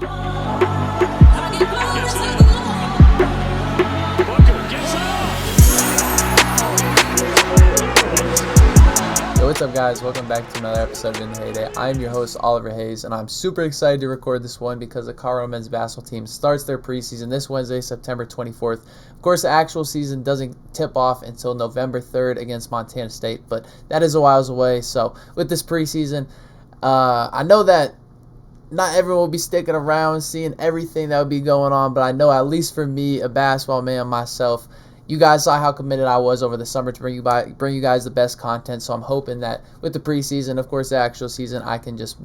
Yo, what's up, guys? Welcome back to another episode of In the Heyday. I'm your host, Oliver Hayes, and I'm super excited to record this one because the Colorado men's basketball team starts their preseason this Wednesday, September 24th. Of course, the actual season doesn't tip off until November 3rd against Montana State, but that is a while away. So with this preseason, I know that not everyone will be sticking around seeing everything that will be going on, but I know at least for me, a basketball man myself, you guys saw how committed I was over the summer to bring you guys the best content. So I'm hoping that with the preseason, of course, the actual season, I can just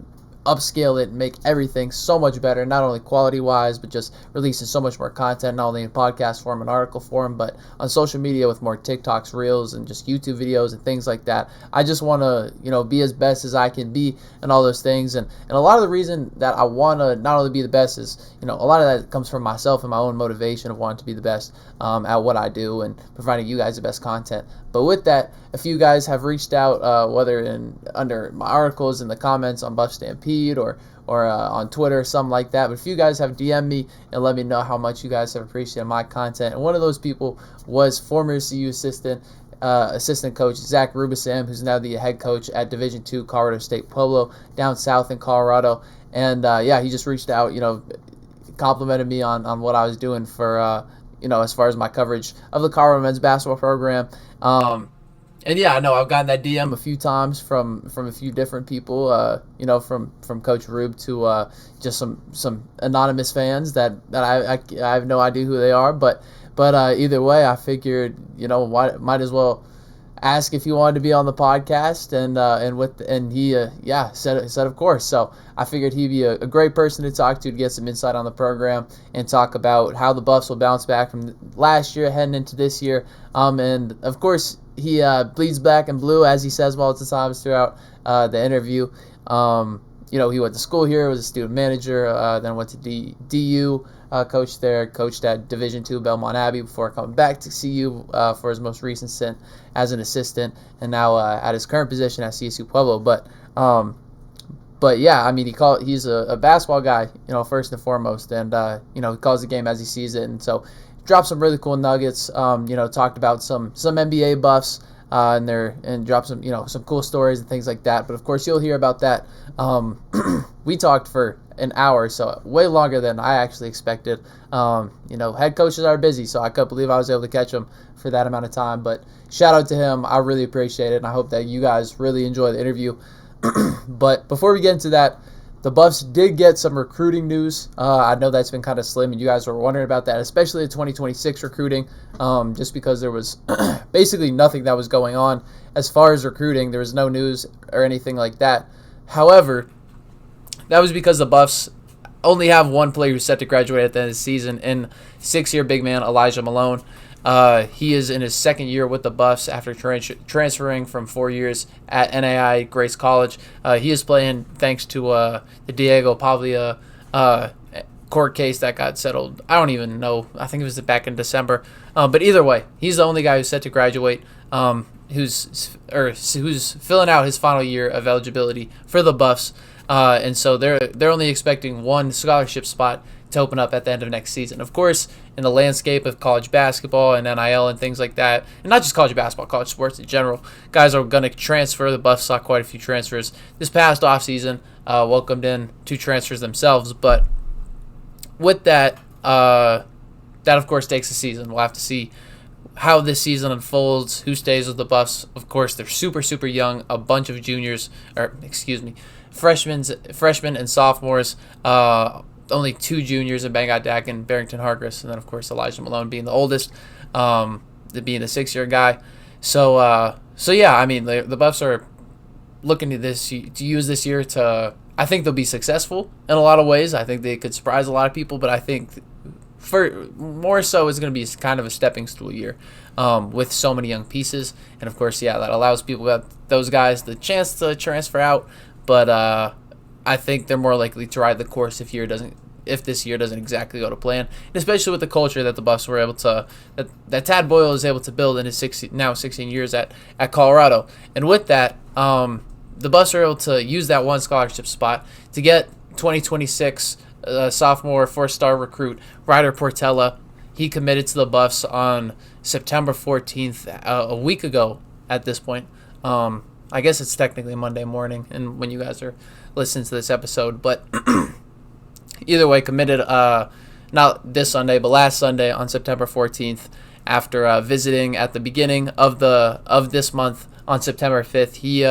upscale it and make everything so much better, not only quality-wise, but just releasing so much more content, not only in podcast form and article form, but on social media with more TikToks, Reels, and just YouTube videos and things like that. I just want to, be as best as I can be and all those things. And a lot of the reason that I want to not only be the best is, a lot of that comes from myself and my own motivation of wanting to be the best at what I do and providing you guys the best content. But with that, a few guys have reached out, whether under my articles in the comments on Buff Stampede or on Twitter, something like that. But a few guys have DM'd me and let me know how much you guys have appreciated my content. And one of those people was former CU assistant coach Zach Ruebesam, who's now the head coach at Division II Colorado State Pueblo down south in Colorado. And he just reached out, complimented me on what I was doing for as far as my coverage of the Colorado men's basketball program. And I know I've gotten that DM a few times from a few different people, from Coach Rube to just some anonymous fans that I have no idea who they are, but either way, I figured might as well ask if he wanted to be on the podcast, and he said of course. So I figured he'd be a great person to talk to get some insight on the program and talk about how the Buffs will bounce back from last year heading into this year. And of course, he bleeds black and blue, as he says multiple times throughout the interview. He went to school here, was a student manager, then went to DU, coached at Division II Belmont Abbey before coming back to CU for his most recent stint as an assistant, and now at his current position at CSU-Pueblo. He's a basketball guy, first and foremost, and he calls the game as he sees it, and so dropped some really cool nuggets. Talked about some NBA buffs. And drop some cool stories and things like that. But of course, you'll hear about that. We talked for an hour, so way longer than I actually expected. Head coaches are busy, so I couldn't believe I was able to catch him for that amount of time. But shout out to him. I really appreciate it, and I hope that you guys really enjoy the interview. But before we get into that, the Buffs did get some recruiting news. I know that's been kind of slim, and you guys were wondering about that, especially the 2026 recruiting, just because there was basically nothing that was going on as far as recruiting. There was no news or anything like that. However, that was because the Buffs only have one player who's set to graduate at the end of the season, and six-year big man Elijah Malone. He is in his second year with the Buffs after transferring from 4 years at NAI Grace College. He is playing thanks to the Diego Pavlia court case that got settled. I don't even know. I think it was back in December. But either way, he's the only guy who's set to graduate, who's filling out his final year of eligibility for the Buffs. And so they're only expecting one scholarship spot to open up at the end of next season. Of course, in the landscape of college basketball and NIL and things like that, and not just college basketball, college sports in general, guys are going to transfer. The Buffs saw quite a few transfers this past offseason, welcomed in 2 transfers themselves. But with that, that of course takes a season. We'll have to see how this season unfolds, who stays with the Buffs. Of course, they're super, super young, a bunch of freshmen and sophomores, only 2 juniors in Bangat Dak and Barrington Hargress, and then of course Elijah Malone being the oldest, being the 6-year guy. The Buffs are looking to use this year to. I think they'll be successful in a lot of ways. I think they could surprise a lot of people, but I think for more so it's going to be kind of a stepping stool year with so many young pieces, and of course, that allows those guys the chance to transfer out, but. I think they're more likely to ride the course if this year doesn't exactly go to plan, and especially with the culture that the Buffs were able to, that Tad Boyle is able to build in his 16 years at Colorado. And with that, the Buffs are able to use that one scholarship spot to get 2026 sophomore 4-star recruit Ryder Portella. He committed to the Buffs on September 14th, a week ago at this point. I guess it's technically Monday morning, and when you guys are listening to this episode, but either way, committed not this Sunday, but last Sunday on September 14th. After visiting at the beginning of this month on September 5th, he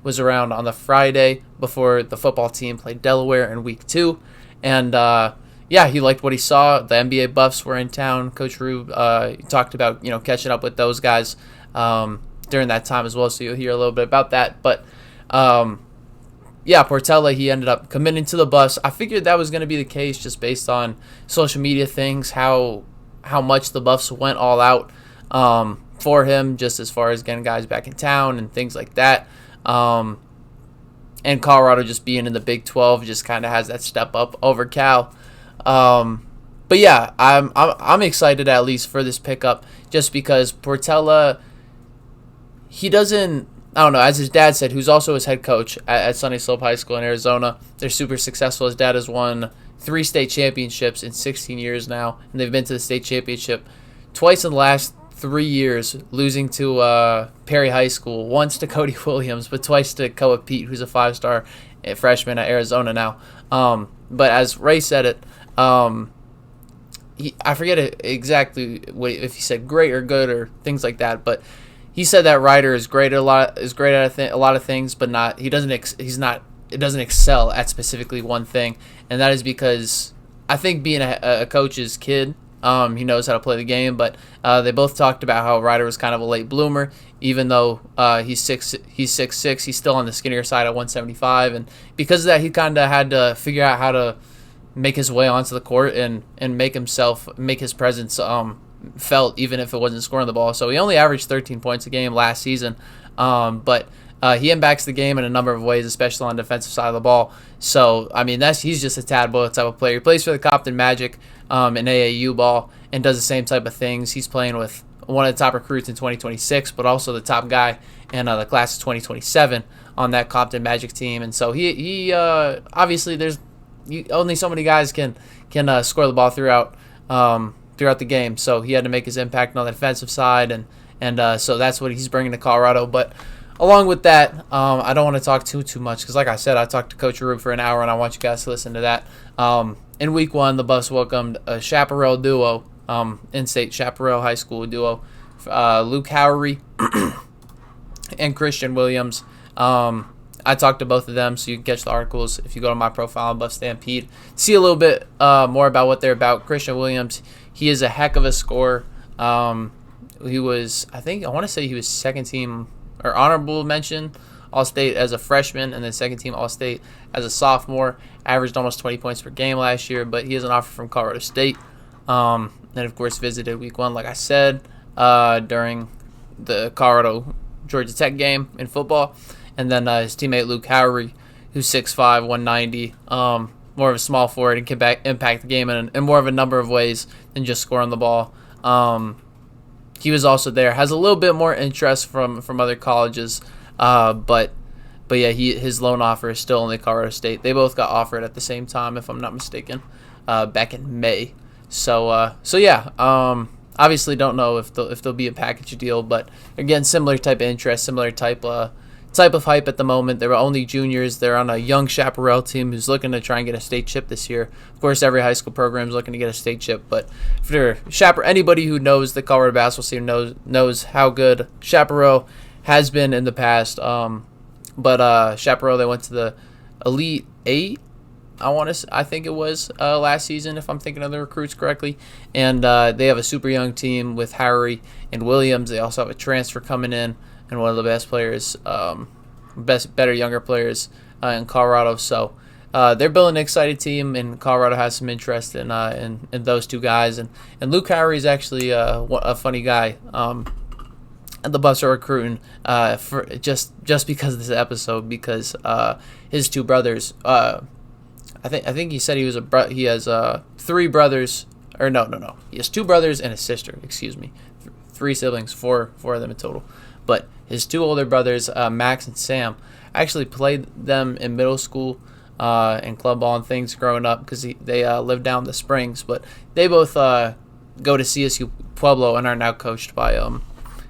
was around on the Friday before the football team played Delaware in week 2, and he liked what he saw. The NBA Buffs were in town. Coach Rube talked about catching up with those guys during that time as well, so you'll hear a little bit about that. But Portella, he ended up committing to the Buffs. I figured that was going to be the case just based on social media things, how much the Buffs went all out for him, just as far as getting guys back in town and things like that. And Colorado just being in the Big 12 just kind of has that step up over Cal. But yeah, I'm excited at least for this pickup, just because Portella, he doesn't, I don't know, as his dad said, who's also his head coach at Sunny Slope High School in Arizona. They're super successful. His dad has won 3 state championships in 16 years now, and they've been to the state championship twice in the last 3 years, losing to Perry High School, once to Cody Williams, but twice to Koa Pete, who's a 5-star freshman at Arizona now. But as Ray said it, I forget exactly if he said great or good or things like that, but he said that Ryder is great at a lot of things, but it doesn't excel at specifically one thing, and that is because I think being a coach's kid, he knows how to play the game. But they both talked about how Ryder was kind of a late bloomer, even though he's 6'6", he's still on the skinnier side at 175, and because of that, he kind of had to figure out how to make his way onto the court and make his presence felt, even if it wasn't scoring the ball. So he only averaged 13 points a game last season, but he impacts the game in a number of ways, especially on the defensive side of the ball. So, I mean, he's just a tadpole type of player. He plays for the Compton Magic in AAU ball and does the same type of things. He's playing with one of the top recruits in 2026, but also the top guy in the class of 2027 on that Compton Magic team. And so he obviously only so many guys can score the ball throughout the game. So he had to make his impact on the defensive side, and so that's what he's bringing to Colorado. But along with that, I don't want to talk too much because, like I said, I talked to Coach Rube for an hour, and I want you guys to listen to that. In week 1, the Buffs welcomed a Chaparral duo, in-state Chaparral High School duo, Luke Howery and Christian Williams. I talked to both of them, so you can catch the articles if you go to my profile on Buff Stampede. See a little bit more about what they're about. Christian Williams, he is a heck of a scorer. He was, I want to say he was second team or honorable mention All-State as a freshman, and then second team All-State as a sophomore. Averaged almost 20 points per game last year, but he has an offer from Colorado State. And of course visited week 1, like I said, during the Colorado-Georgia Tech game in football. And then his teammate Luke Howery, who's 6'5", 190, more of a small forward and can impact the game in more of a number of ways than just scoring the ball. He was also there. Has a little bit more interest from other colleges, but yeah, his loan offer is still only Colorado State. They both got offered at the same time, if I'm not mistaken, back in May. So yeah. Obviously, don't know if there'll be a package deal, but again, similar type of interest, similar type of hype at the moment. They were only juniors. They're on a young Chaparral team who's looking to try and get a state chip this year. Of course, every high school program is looking to get a state chip, but for anybody who knows the Colorado basketball scene knows how good Chaparral has been in the past. But Chaparral, they went to the Elite 8, I think it was last season, if I'm thinking of the recruits correctly. And they have a super young team with Howery and Williams. They also have a transfer coming in, and one of the best players, better younger players in Colorado. So they're building an excited team, and Colorado has some interest in those two guys. And Luke Howery is actually a funny guy. And the Buffs are recruiting for just because of this episode, because his two brothers. I think he said he has 3 brothers, or no. He has 2 brothers and a sister. Excuse me, 3 siblings, 4 of them in total. But his 2 older brothers, Max and Sam, I actually played them in middle school and club ball and things growing up because they live down the Springs. But they both go to CSU Pueblo and are now coached by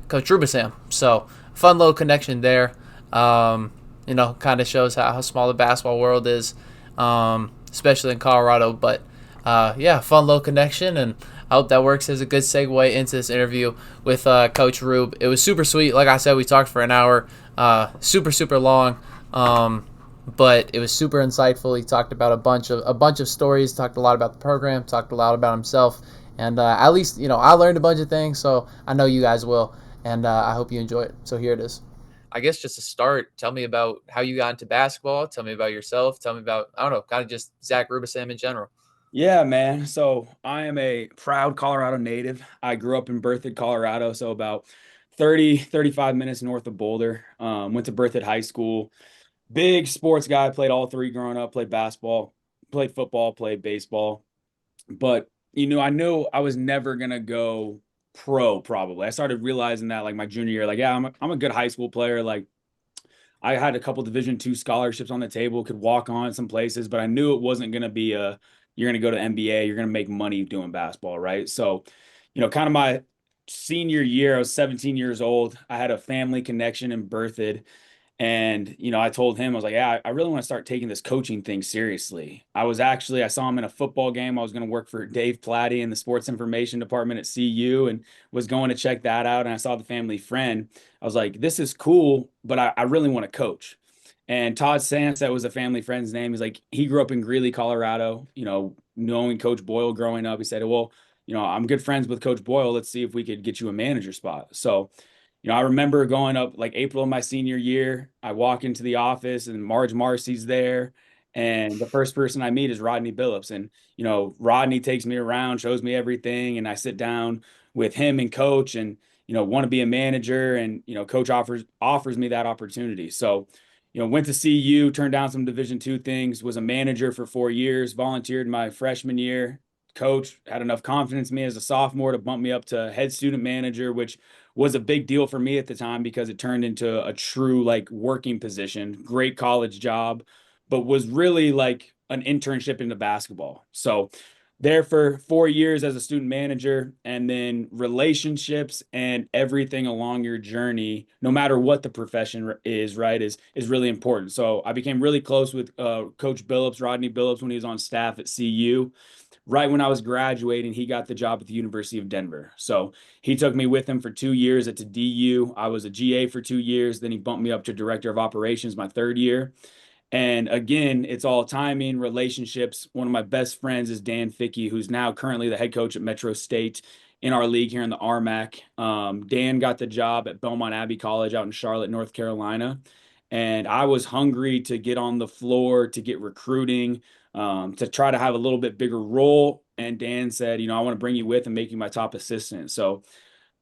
Coach Ruebesam. So fun little connection there. Kind of shows how small the basketball world is, especially in Colorado. But yeah, fun little connection, and I hope that works as a good segue into this interview with Coach Rube. It was super sweet. Like I said, we talked for an hour, super long, but it was super insightful. He talked about a bunch of stories, talked a lot about the program, talked a lot about himself, and at least I learned a bunch of things, so I know you guys will, and I hope you enjoy it. So here it is. I guess just to start, tell me about how you got into basketball. Tell me about yourself. Tell me about, I don't know, kind of just Zach Ruebesam in general. Yeah, man. So I am a proud Colorado native. I grew up in Berthoud, Colorado, so about 35 minutes north of Boulder. Went to Berthoud High School. Big sports guy, played all three growing up, played basketball, played football, played baseball. But, I knew I was never gonna go pro probably. I started realizing that like my junior year, like, yeah, I'm a good high school player. Like I had a couple Division II scholarships on the table, could walk on some places, but I knew it wasn't going to be you're going to go to NBA, you're going to make money doing basketball, right? So, kind of my senior year, I was 17 years old. I had a family connection in Berthoud. And, I told him, I was like, yeah, I really want to start taking this coaching thing seriously. I saw him in a football game. I was going to work for Dave Platty in the sports information department at CU and was going to check that out. And I saw the family friend. I was like, this is cool, but I really want to coach. And Todd Sands, that was a family friend's name. He's like, he grew up in Greeley, Colorado, knowing Coach Boyle growing up. He said, well, I'm good friends with Coach Boyle. Let's see if we could get you a manager spot. So, I remember going up like April of my senior year. I walk into the office and Marge Marcy's there. And the first person I meet is Rodney Billups. And, Rodney takes me around, shows me everything. And I sit down with him and coach and, want to be a manager. And, coach offers me that opportunity. So, went to CU, turned down some Division II things, was a manager for 4 years, volunteered my freshman year. Coach had enough confidence in me as a sophomore to bump me up to head student manager, which was a big deal for me at the time because it turned into a true like working position, great college job, but was really like an internship into basketball. So there for 4 years as a student manager, and then relationships and everything along your journey, no matter what the profession is, right, is really important. So I became really close with Coach Billups, Rodney Billups, when he was on staff at CU. Right when I was graduating, he got the job at the University of Denver. So he took me with him for 2 years at the DU. I was a GA for 2 years. Then he bumped me up to director of operations my third year. And again, it's all timing, relationships. One of my best friends is Dan Fickey, who's now currently the head coach at Metro State in our league here in the RMAC. Dan got the job at Belmont Abbey College out in Charlotte, North Carolina. And I was hungry to get on the floor, to get recruiting, to try to have a little bit bigger role. And Dan said, I want to bring you with and make you my top assistant. So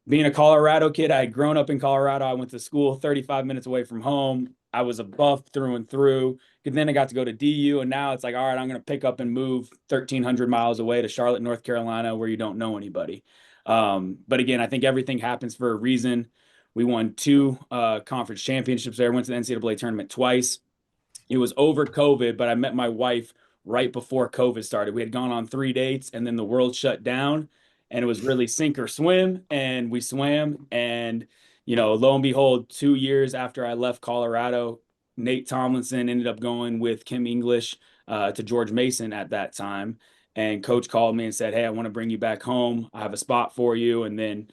being a Colorado kid, I had grown up in Colorado. I went to school 35 minutes away from home. I was a buff through and through. And then I got to go to DU, and now it's like, all right, I'm going to pick up and move 1,300 miles away to Charlotte, North Carolina, where you don't know anybody. But again, I think everything happens for a reason. We won two conference championships there. Went to the NCAA tournament twice. It was over COVID, but I met my wife right before COVID started. We had gone on 3 dates and then the world shut down and it was really sink or swim. And we swam. And, lo and behold, 2 years after I left Colorado, Nate Tomlinson ended up going with Kim English to George Mason at that time. And coach called me and said, hey, I want to bring you back home. I have a spot for you. And then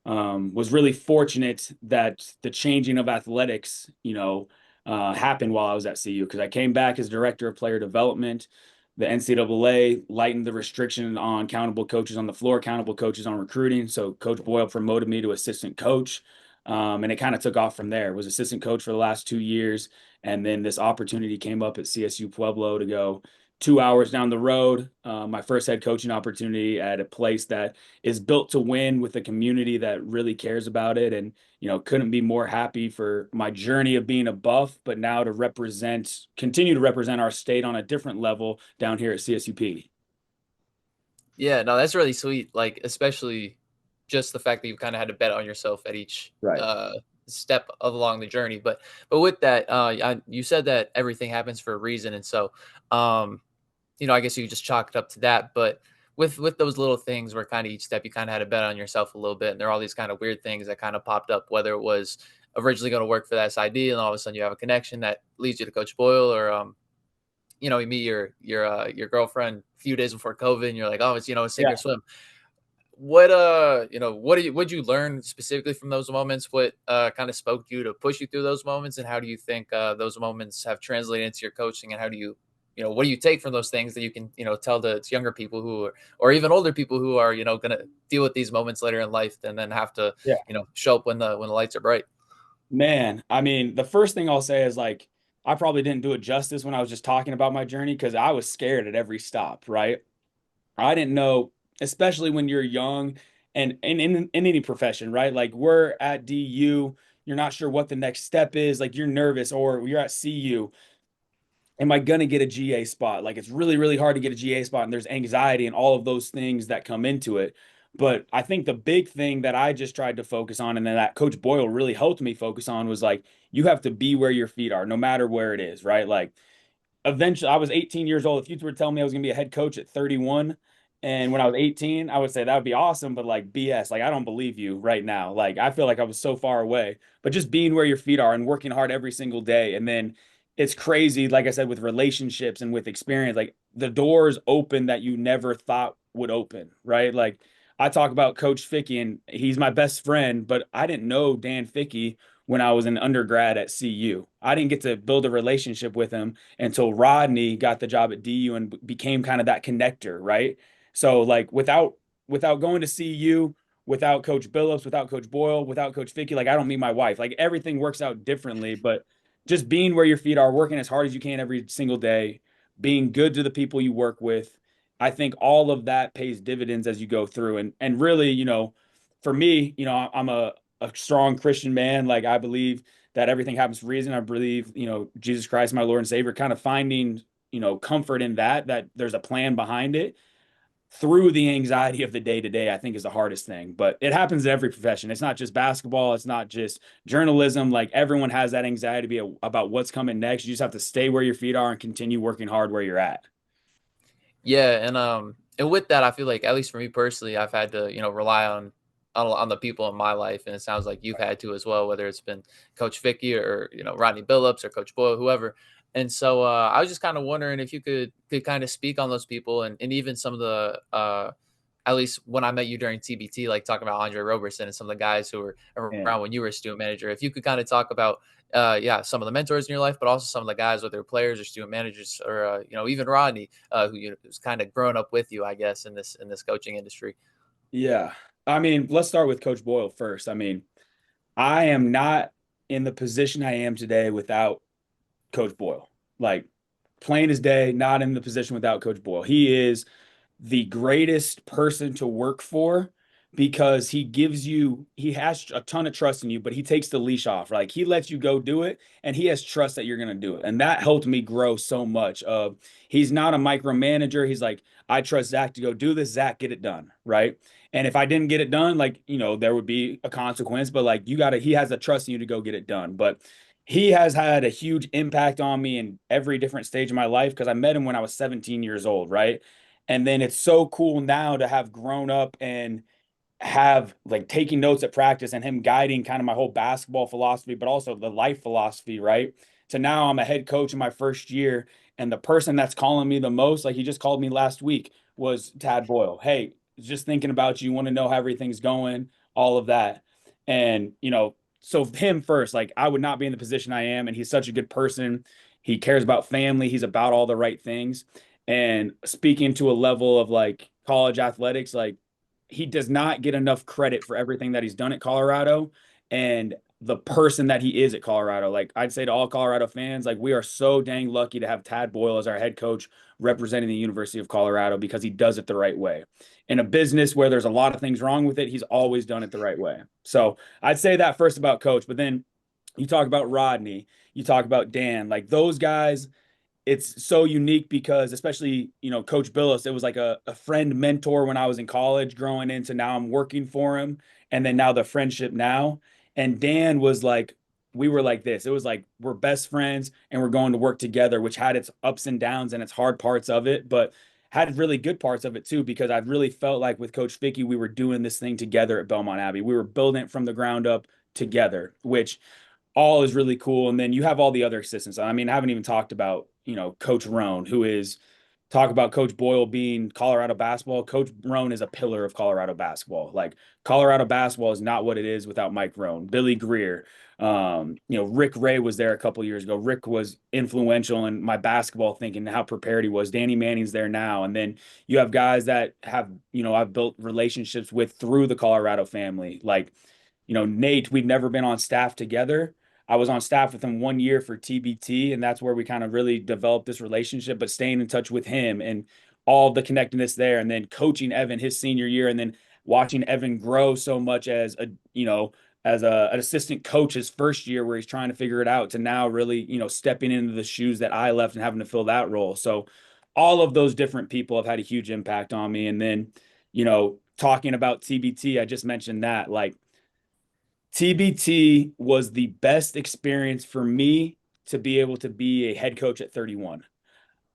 was really fortunate that the changing of athletics, happened while I was at CU because I came back as director of player development. The NCAA lightened the restriction on countable coaches on the floor, countable coaches on recruiting. So Coach Boyle promoted me to assistant coach. And it kind of took off from there. Was assistant coach for the last 2 years. And then this opportunity came up at CSU-Pueblo to go 2 hours down the road. My first head coaching opportunity at a place that is built to win with a community that really cares about it. And couldn't be more happy for my journey of being a buff, but now to continue to represent our state on a different level down here at CSUP. Yeah, no, that's really sweet. Like, especially just the fact that you kind of had to bet on yourself at each Right. step along the journey. But with that, you said that everything happens for a reason, and so um, I guess you just chalk it up to that. But with those little things where kind of each step you kind of had to bet on yourself a little bit, and there are all these kind of weird things that kind of popped up, whether it was originally going to work for that SID, and all of a sudden you have a connection that leads you to Coach Boyle, or you meet your girlfriend a few days before COVID, and you're like, oh, it's a sink or Yeah. swim. What'd you learn specifically from those moments? What kind of spoke to you to push you through those moments, and how do you think those moments have translated into your coaching, and how do you what do you take from those things that you can tell to younger people who are, or even older people who are going to deal with these moments later in life, and then have to Yeah. show up when the lights are bright. Man, I mean, the first thing I'll say is like, I probably didn't do it justice when I was just talking about my journey because I was scared at every stop, right? I didn't know, especially when you're young and in any profession, right? Like we're at DU, you're not sure what the next step is, like you're nervous, or you're at CU, am I going to get a GA spot? Like it's really, really hard to get a GA spot, and there's anxiety and all of those things that come into it. But I think the big thing that I just tried to focus on, and then that Coach Boyle really helped me focus on, was like, you have to be where your feet are, no matter where it is, right? Like eventually, I was 18 years old. If you were telling me I was going to be a head coach at 31, and when I was 18, I would say that would be awesome, but like BS, like I don't believe you right now. Like I feel like I was so far away, but just being where your feet are and working hard every single day. And then it's crazy, like I said, with relationships and with experience, like the doors open that you never thought would open, right? Like I talk about Coach Fickey, and he's my best friend, but I didn't know Dan Fickey when I was an undergrad at CU. I didn't get to build a relationship with him until Rodney got the job at DU and became kind of that connector, right? So like without going to CU, without Coach Billups, without Coach Boyle, without Coach Fickey, like I don't meet my wife. Like everything works out differently, but just being where your feet are, working as hard as you can every single day, being good to the people you work with. I think all of that pays dividends as you go through. And really, for me, I'm a strong Christian man. Like I believe that everything happens for a reason. I believe, Jesus Christ, my Lord and Savior, kind of finding, comfort in that there's a plan behind it through the anxiety of the day to day, I think is the hardest thing. But it happens in every profession. It's not just basketball. It's not just journalism. Like everyone has that anxiety about what's coming next. You just have to stay where your feet are and continue working hard where you're at. Yeah, and with that, I feel like, at least for me personally, I've had to rely on the people in my life, and it sounds like you've had to as well, whether it's been Coach Fickey, or Rodney Billups, or Coach Boyle, whoever. And so I was just kind of wondering if you could kind of speak on those people, and even some of the at least when I met you during TBT, like talking about Andre Roberson and some of the guys who were Yeah. around when you were a student manager. If you could kind of talk about yeah, some of the mentors in your life, but also some of the guys, whether players or student managers, or even Rodney, who who's kind of grown up with you, I guess, in this coaching industry. Yeah. I mean, let's start with Coach Boyle first. I mean, I am not in the position I am today without Coach Boyle. Like, plain as day, not in the position without Coach Boyle. He is the greatest person to work for because he has a ton of trust in you, but he takes the leash off. Like he lets you go do it, and he has trust that you're going to do it. And that helped me grow so much. He's not a micromanager. He's like, I trust Zach to go do this. Zach, get it done. Right. And if I didn't get it done, like, there would be a consequence, but like he has a trust in you to go get it done. But he has had a huge impact on me in every different stage of my life because I met him when I was 17 years old, right? And then it's so cool now to have grown up and have like taking notes at practice and him guiding kind of my whole basketball philosophy, but also the life philosophy, right? So now I'm a head coach in my first year, and the person that's calling me the most, like he just called me last week, was Tad Boyle. Hey, just thinking about you, want to know how everything's going, all of that. And, so him first, like I would not be in the position I am, and he's such a good person. He cares about family, he's about all the right things. And speaking to a level of like college athletics, like he does not get enough credit for everything that he's done at Colorado and the person that he is at Colorado. Like I'd say to all Colorado fans, like we are so dang lucky to have Tad Boyle as our head coach representing the University of Colorado because he does it the right way. In a business where there's a lot of things wrong with it, he's always done it the right way. So I'd say that first about coach, but then you talk about Rodney, you talk about Dan, like those guys, it's so unique because especially, Coach Billis, it was like a friend mentor when I was in college growing into now I'm working for him. And then now the friendship now. And Dan was like, we were like this. It was like we're best friends and we're going to work together, which had its ups and downs and its hard parts of it, but had really good parts of it too, because I really felt like with Coach Fickey, we were doing this thing together at Belmont Abbey. We were building it from the ground up together, which all is really cool. And then you have all the other assistants. I mean, I haven't even talked about, Coach Roan, who is talk about Coach Boyle being Colorado basketball. Coach Roan is a pillar of Colorado basketball. Like Colorado basketball is not what it is without Mike Roan, Billy Greer. Rick Ray was there a couple years ago. Rick was influential in my basketball thinking, how prepared he was. Danny Manning's there now. And then you have guys that have, I've built relationships with through the Colorado family. Like, Nate, we've never been on staff together. I was on staff with him 1 year for TBT, and that's where we kind of really developed this relationship, but staying in touch with him and all the connectedness there. And then coaching Evan his senior year, and then watching Evan grow so much as an assistant coach his first year where he's trying to figure it out to now really, stepping into the shoes that I left and having to fill that role. So all of those different people have had a huge impact on me. And then, talking about TBT, I just mentioned that, like, TBT was the best experience for me to be able to be a head coach at 31.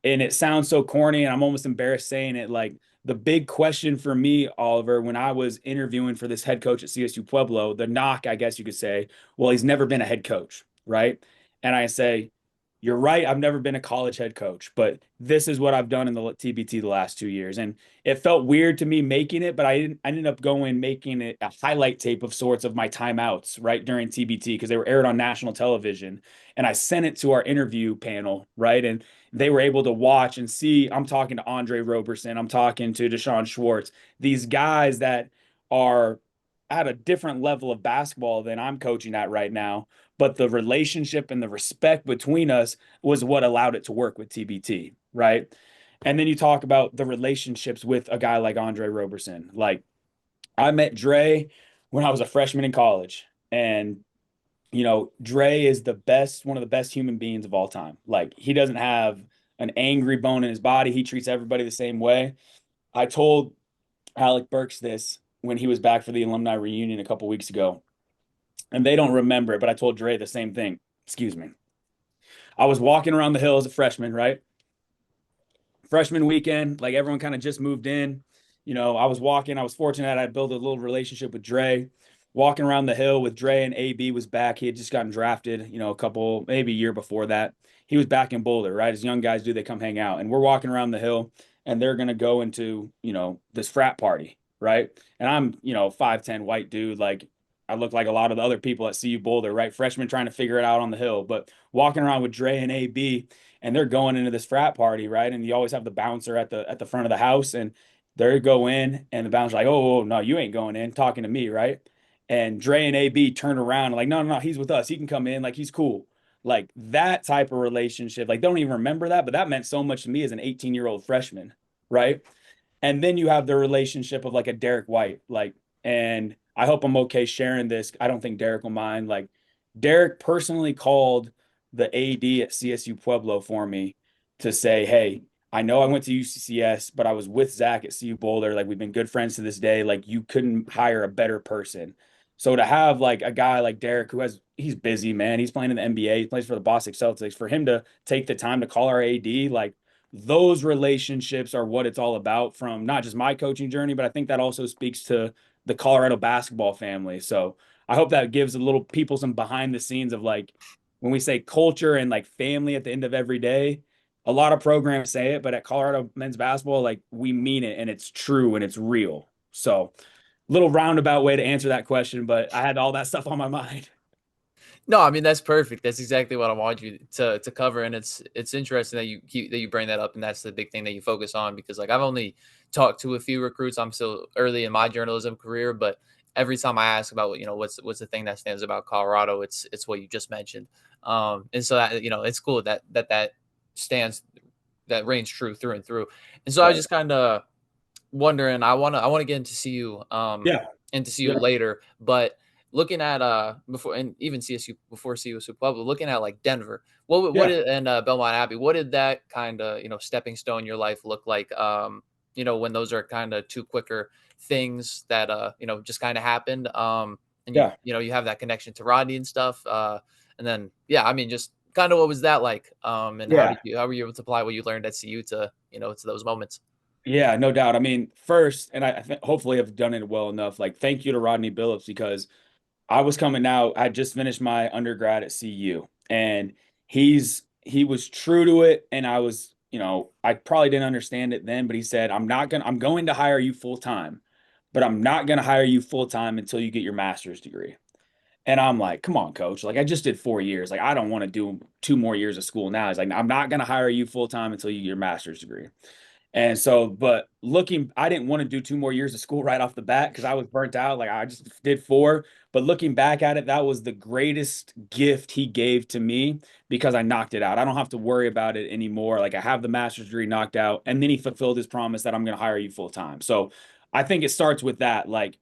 And it sounds so corny, and I'm almost embarrassed saying it. Like, the big question for me, Oliver, when I was interviewing for this head coach at CSU-Pueblo, the knock, I guess you could say, well, he's never been a head coach, right? And I say, you're right. I've never been a college head coach, but this is what I've done in the TBT the last 2 years. And it felt weird to me making it, but I ended up going making it a highlight tape of sorts of my timeouts right during TBT because they were aired on national television. And I sent it to our interview panel, right? And they were able to watch and see. I'm talking to Andre Roberson, I'm talking to Deshaun Schwartz, these guys that are at a different level of basketball than I'm coaching at right now, but the relationship and the respect between us was what allowed it to work with TBT, right? And then you talk about the relationships with a guy like Andre Roberson. Like, I met Dre when I was a freshman in college, and Dre is one of the best human beings of all time. Like, he doesn't have an angry bone in his body. He treats everybody the same way. I told Alec Burks this when he was back for the alumni reunion a couple weeks ago, and they don't remember it, but I told Dre the same thing. Excuse me. I was walking around the hill as a freshman, right? Freshman weekend, like everyone kind of just moved in. I was walking. I was fortunate I built a little relationship with Dre. Walking around the hill with Dre, and AB was back. He had just gotten drafted, a couple, maybe a year before that. He was back in Boulder, right? As young guys do, they come hang out. And we're walking around the hill, and they're going to go into, this frat party, right? And I'm, 5'10" white dude. Like, I look like a lot of the other people at CU Boulder, right? Freshmen trying to figure it out on the hill. But walking around with Dre and AB, and they're going into this frat party, right? And you always have the bouncer at the front of the house, and they go in, and the bouncer's like, "Oh, no, you ain't going in," talking to me, right? And Dre and AB turn around and like, "No, no, no, he's with us. He can come in. Like, he's cool." Like, that type of relationship, like, they don't even remember that, but that meant so much to me as an 18-year-old freshman, right? And then you have the relationship of like a Derek White, like, and I hope I'm okay sharing this. I don't think Derek will mind. Like, Derek personally called the AD at CSU Pueblo for me to say, "Hey, I know I went to UCCS, but I was with Zach at CU Boulder. Like, we've been good friends to this day. Like, you couldn't hire a better person." So to have like a guy like Derek, he's busy, man. He's playing in the NBA. He plays for the Boston Celtics. For him to take the time to call our AD, like, those relationships are what it's all about, from not just my coaching journey, but I think that also speaks to the Colorado basketball family. So I hope that gives a little people some behind the scenes of, like, when we say culture and like family at the end of every day, a lot of programs say it, but at Colorado men's basketball, like, we mean it and it's true and it's real. So, little roundabout way to answer that question, but I had all that stuff on my mind. No, I mean that's perfect. That's exactly what I want you to cover, and it's interesting that you bring that up, and that's the big thing that you focus on because like I've only talked to a few recruits. I'm still early in my journalism career, but every time I ask about what's the thing that stands about Colorado, it's what you just mentioned, and so that it's cool that stands that reigns true through and through, and so I was Right. just kind of wondering. I want to get into CU Yeah. and to see you Yeah. later, but looking at before and even CSU before CSU Pueblo, looking at like Denver, what Yeah. did and Belmont Abbey, what did that kind of stepping stone your life look like? When those are kind of two quicker things that just kind of happened. and Yeah. you have that connection to Rodney and stuff. And then yeah, I mean, just kind of what was that like? And Yeah. how were you able to apply what you learned at CU to to those moments? Yeah, no doubt. I mean, first, and I think hopefully I've done it well enough. Like, thank you to Rodney Billups because I was coming out. I just finished my undergrad at CU, and he was true to it. And I was, I probably didn't understand it then, but he said, I'm going to hire you full time, but I'm not gonna hire you full time until you get your master's degree. And I'm like, come on, coach. Like, I just did 4 years. Like, I don't want to do 2 more years of school now. He's like, I'm not gonna hire you full time until you get your master's degree. And so, but I didn't want to do 2 more years of school right off the bat because I was burnt out. Like I just did four. But looking back at it, that was the greatest gift he gave to me because I knocked it out. I don't have to worry about it anymore. Like I have the master's degree knocked out. And then he fulfilled his promise that I'm going to hire you full time. So I think it starts with that. Like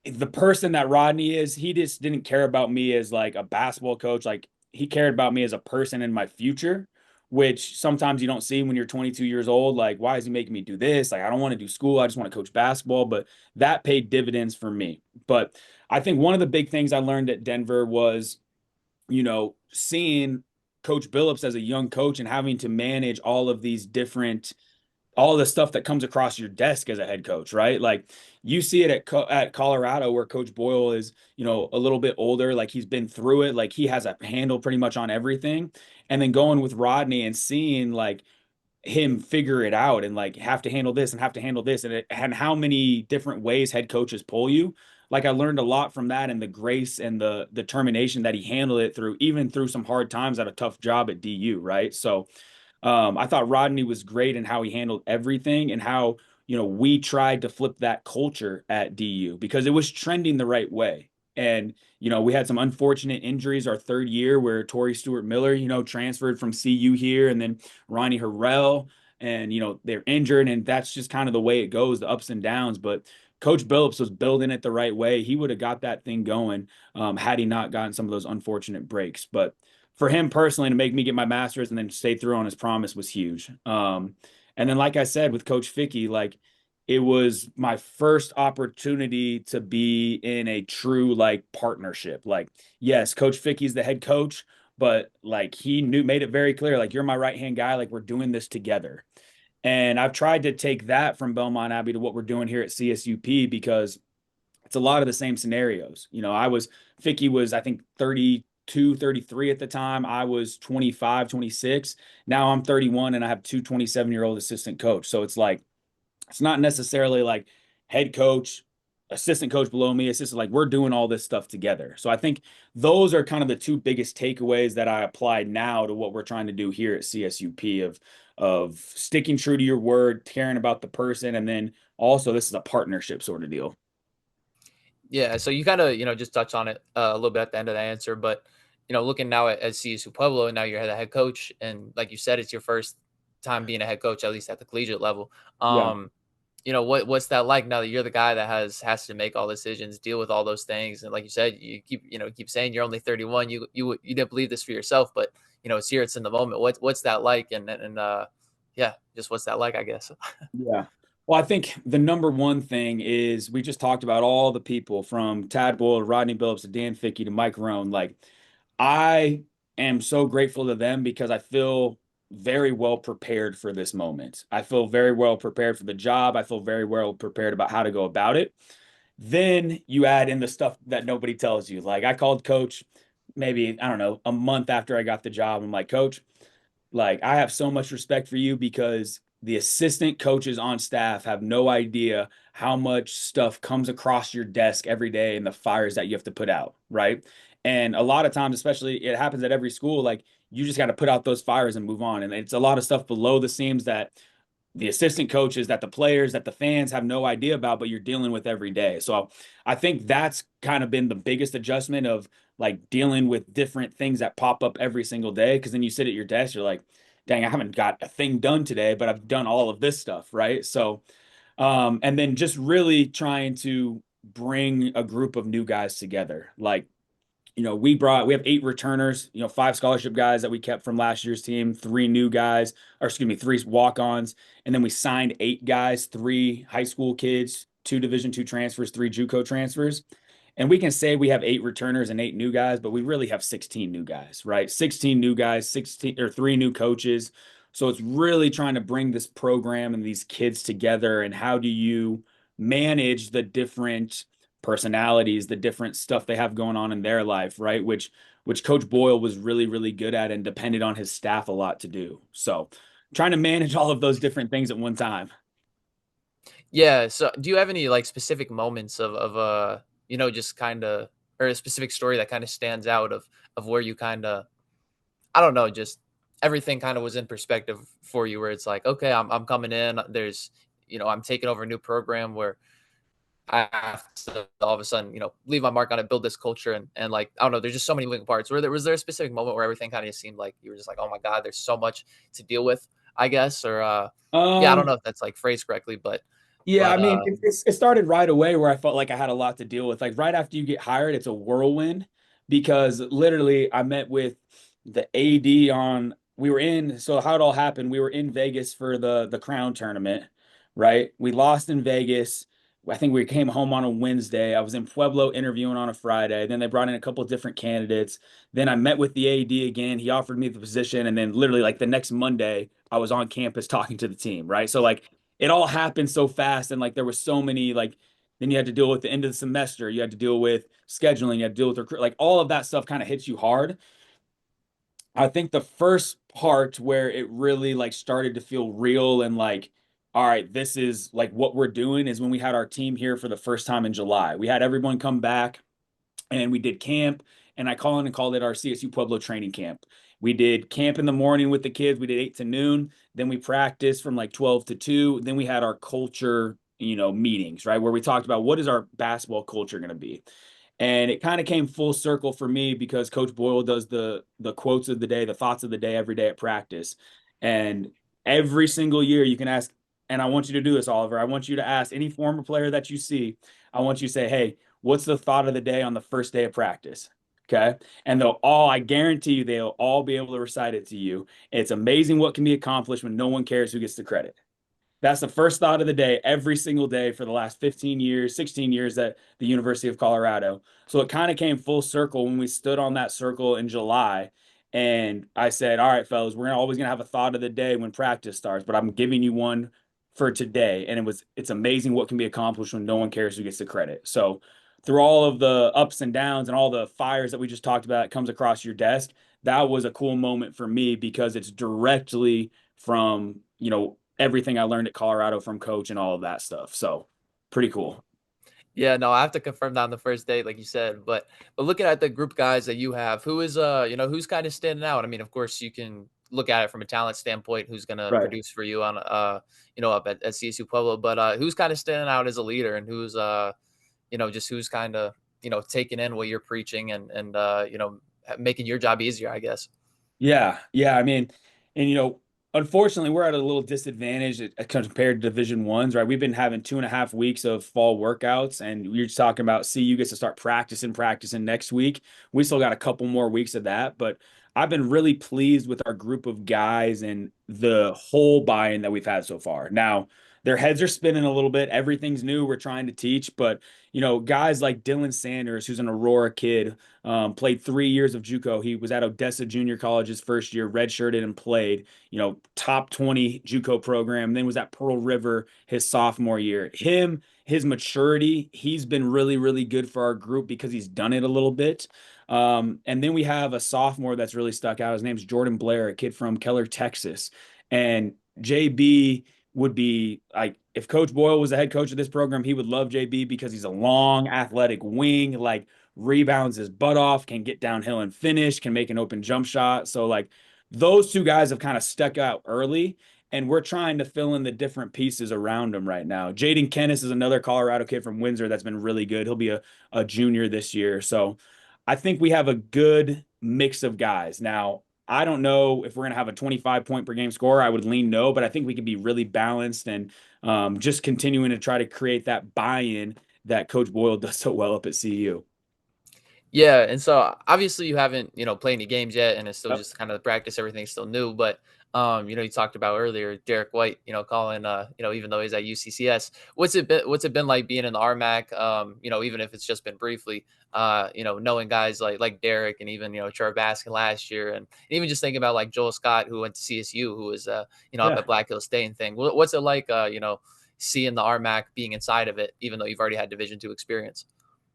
the person that Rodney is, he just didn't care about me as like a basketball coach. Like he cared about me as a person in my future, which sometimes you don't see when you're 22 years old. Like, why is he making me do this? Like, I don't want to do school. I just want to coach basketball. But that paid dividends for me. But I think one of the big things I learned at Denver was, seeing Coach Billups as a young coach and having to manage all the stuff that comes across your desk as a head coach, right? Like you see it at Colorado where Coach Boyle is, a little bit older, like he's been through it, like he has a handle pretty much on everything. And then going with Rodney and seeing like him figure it out and like have to handle this and have to handle this and how many different ways head coaches pull you. Like I learned a lot from that and the grace and the determination that he handled it through, even through some hard times at a tough job at DU, right? So I thought Rodney was great in how he handled everything and how, we tried to flip that culture at DU because it was trending the right way. And, we had some unfortunate injuries our third year where Torrey Stewart Miller, transferred from CU here and then Ronnie Harrell and, they're injured. And that's just kind of the way it goes, the ups and downs. But Coach Billups was building it the right way. He would have got that thing going had he not gotten some of those unfortunate breaks. But for him personally to make me get my master's and then stay through on his promise was huge. And then, like I said, with Coach Fickey, like it was my first opportunity to be in a true like partnership. Like, yes, Coach Fickey's the head coach, but like made it very clear, like you're my right hand guy, like we're doing this together. And I've tried to take that from Belmont Abbey to what we're doing here at CSUP because it's a lot of the same scenarios. Fickey was, I think, 32, 33 at the time. I was 25, 26. Now I'm 31 and I have two 27-year-old assistant coach. So it's like, it's not necessarily like head coach, assistant coach below me. It's just like we're doing all this stuff together. So I think those are kind of the two biggest takeaways that I applied now to what we're trying to do here at CSUP of sticking true to your word, caring about the person, and then also this is a partnership sort of deal. Yeah, so you kind of just touch on it a little bit at the end of the answer, but looking now at CSU-Pueblo, and now you're the head coach, and like you said, it's your first time being a head coach, at least at the collegiate level. Yeah. What's that like now that you're the guy that has to make all decisions, deal with all those things, and like you said, you keep saying you're only 31. You didn't believe this for yourself, but it's here, it's in the moment. What's that like, and yeah, just what's that like, I guess. Yeah. Well, I think the number one thing is we just talked about all the people from Tad Boyle to Rodney Billups to Dan Fickey to Mike Rohn. Like, I am so grateful to them because I feel very well prepared for this moment. I feel very well prepared for the job. I feel very well prepared about how to go about it. Then you add in the stuff that nobody tells you. Like, I called coach maybe, I don't know, a month after I got the job. I'm like, Coach, like, I have so much respect for you because the assistant coaches on staff have no idea how much stuff comes across your desk every day and the fires that you have to put out, right? And a lot of times, especially it happens at every school, like you just got to put out those fires and move on. And it's a lot of stuff below the scenes that the assistant coaches, that the players, that the fans have no idea about, but you're dealing with every day. So I think that's kind of been the biggest adjustment of like dealing with different things that pop up every single day. Cause then you sit at your desk, you're like, dang, I haven't got a thing done today, but I've done all of this stuff. Right. So, and then just really trying to bring a group of new guys together. Like, we have 8 returners, 5 scholarship guys that we kept from last year's team, 3 new guys, or excuse me, 3 walk-ons, and then we signed 8 guys, 3 high school kids, 2 Division II transfers, 3 JUCO transfers. And we can say we have 8 returners and 8 new guys, but we really have 16 new guys, right? 16 new guys, 16 or 3 new coaches. So it's really trying to bring this program and these kids together. And how do you manage the different personalities, the different stuff they have going on in their life, right? Which Coach Boyle was really, really good at and depended on his staff a lot to do. So trying to manage all of those different things at one time. Yeah. So do you have any like specific moments just kind of, or a specific story that kind of stands out of where you kind of, I don't know, just everything kind of was in perspective for you, where it's like, okay, I'm coming in, there's, I'm taking over a new program where I have to all of a sudden, leave my mark on it, build this culture, and like, I don't know, there's just so many moving parts. Was there a specific moment where everything kind of seemed like you were just like, oh my God, there's so much to deal with, I guess, or yeah, I don't Um, know if that's like phrased correctly, but Yeah, I but mean, it started right away where I felt like I had a lot to deal with. Like right after you get hired, it's a whirlwind because literally I met with the AD on we were in so how it all happened, we were in Vegas for the Crown tournament, right? We lost in Vegas. I think we came home on a Wednesday. I was in Pueblo interviewing on a Friday. Then they brought in a couple of different candidates. Then I met with the AD again. He offered me the position, and then literally like the next Monday, I was on campus talking to the team, right? So like it all happened so fast, and like there was so many like then you had to deal with the end of the semester, you had to deal with scheduling, you had to deal with like all of that stuff kind of hits you hard. I think the first part where it really like started to feel real and like all right, this is like what we're doing is when we had our team here for the first time in July. We had everyone come back and we did camp, and I called it our CSU-Pueblo training camp. We did camp in the morning with the kids. We did 8 to noon. Then we practiced from like 12 to 2. Then we had our culture, meetings, right? Where we talked about what is our basketball culture going to be. And it kind of came full circle for me because Coach Boyle does the quotes of the day, the thoughts of the day every day at practice. And every single year you can ask, and I want you to do this, Oliver. I want you to ask any former player that you see, I want you to say, hey, what's the thought of the day on the first day of practice? Okay. And I guarantee you, they'll all be able to recite it to you. It's amazing what can be accomplished when no one cares who gets the credit. That's the first thought of the day every single day for the last 15 years, 16 years at the University of Colorado. So it kind of came full circle when we stood on that circle in July. And I said, all right, fellas, we're always going to have a thought of the day when practice starts, but I'm giving you one for today. And it's amazing what can be accomplished when no one cares who gets the credit. So through all of the ups and downs and all the fires that we just talked about, it comes across your desk. That was a cool moment for me because it's directly from, everything I learned at Colorado from coach and all of that stuff. So pretty cool. yeah, no, I have to confirm that on the first date, like you said. But looking at the group guys that you have, who is who's kind of standing out? I mean, of course, you can look at it from a talent standpoint, who's gonna Right. produce for you on up at CSU Pueblo, but who's kind of standing out as a leader, and who's just who's kind of taking in what you're preaching, and making your job easier, I guess. Yeah, yeah. I mean, and unfortunately, we're at a little disadvantage compared to Division Ones, right? We've been having 2.5 weeks of fall workouts, and you're just talking about CU gets to start practicing next week. We still got a couple more weeks of that, but I've been really pleased with our group of guys and the whole buy-in that we've had so far. Now, their heads are spinning a little bit. Everything's new. We're trying to teach, but guys like Dylan Sanders, who's an Aurora kid, played 3 years of JUCO. He was at Odessa Junior College his first year, redshirted and played, top 20 JUCO program. Then was at Pearl River his sophomore year. His maturity, he's been really, really good for our group because he's done it a little bit. And then we have a sophomore that's really stuck out. His name's Jordan Blair, a kid from Keller, Texas. And JB would be like, if Coach Boyle was the head coach of this program, he would love JB because he's a long, athletic wing, like rebounds his butt off, can get downhill and finish, can make an open jump shot. So, like, those two guys have kind of stuck out early, and we're trying to fill in the different pieces around them right now. Jaden Kennis is another Colorado kid from Windsor that's been really good. He'll be a junior this year. So, I think we have a good mix of guys. Now, I don't know if we're going to have a 25 point per game score. I would lean no, but I think we could be really balanced and just continuing to try to create that buy in that Coach Boyle does so well up at CU. Yeah, and so obviously you haven't, played any games yet, and it's still Yep. just kind of practice. Everything's still new, but You talked about earlier Derek White, calling, even though he's at UCCS. What's it been like being in the RMAC? Even if it's just been briefly, knowing guys like Derek and even, Trevor Baskin last year, and even just thinking about like Joel Scott, who went to CSU, who was, up Yeah. at Black Hills State and thing. What's it like, seeing the RMAC, being inside of it, even though you've already had Division II experience?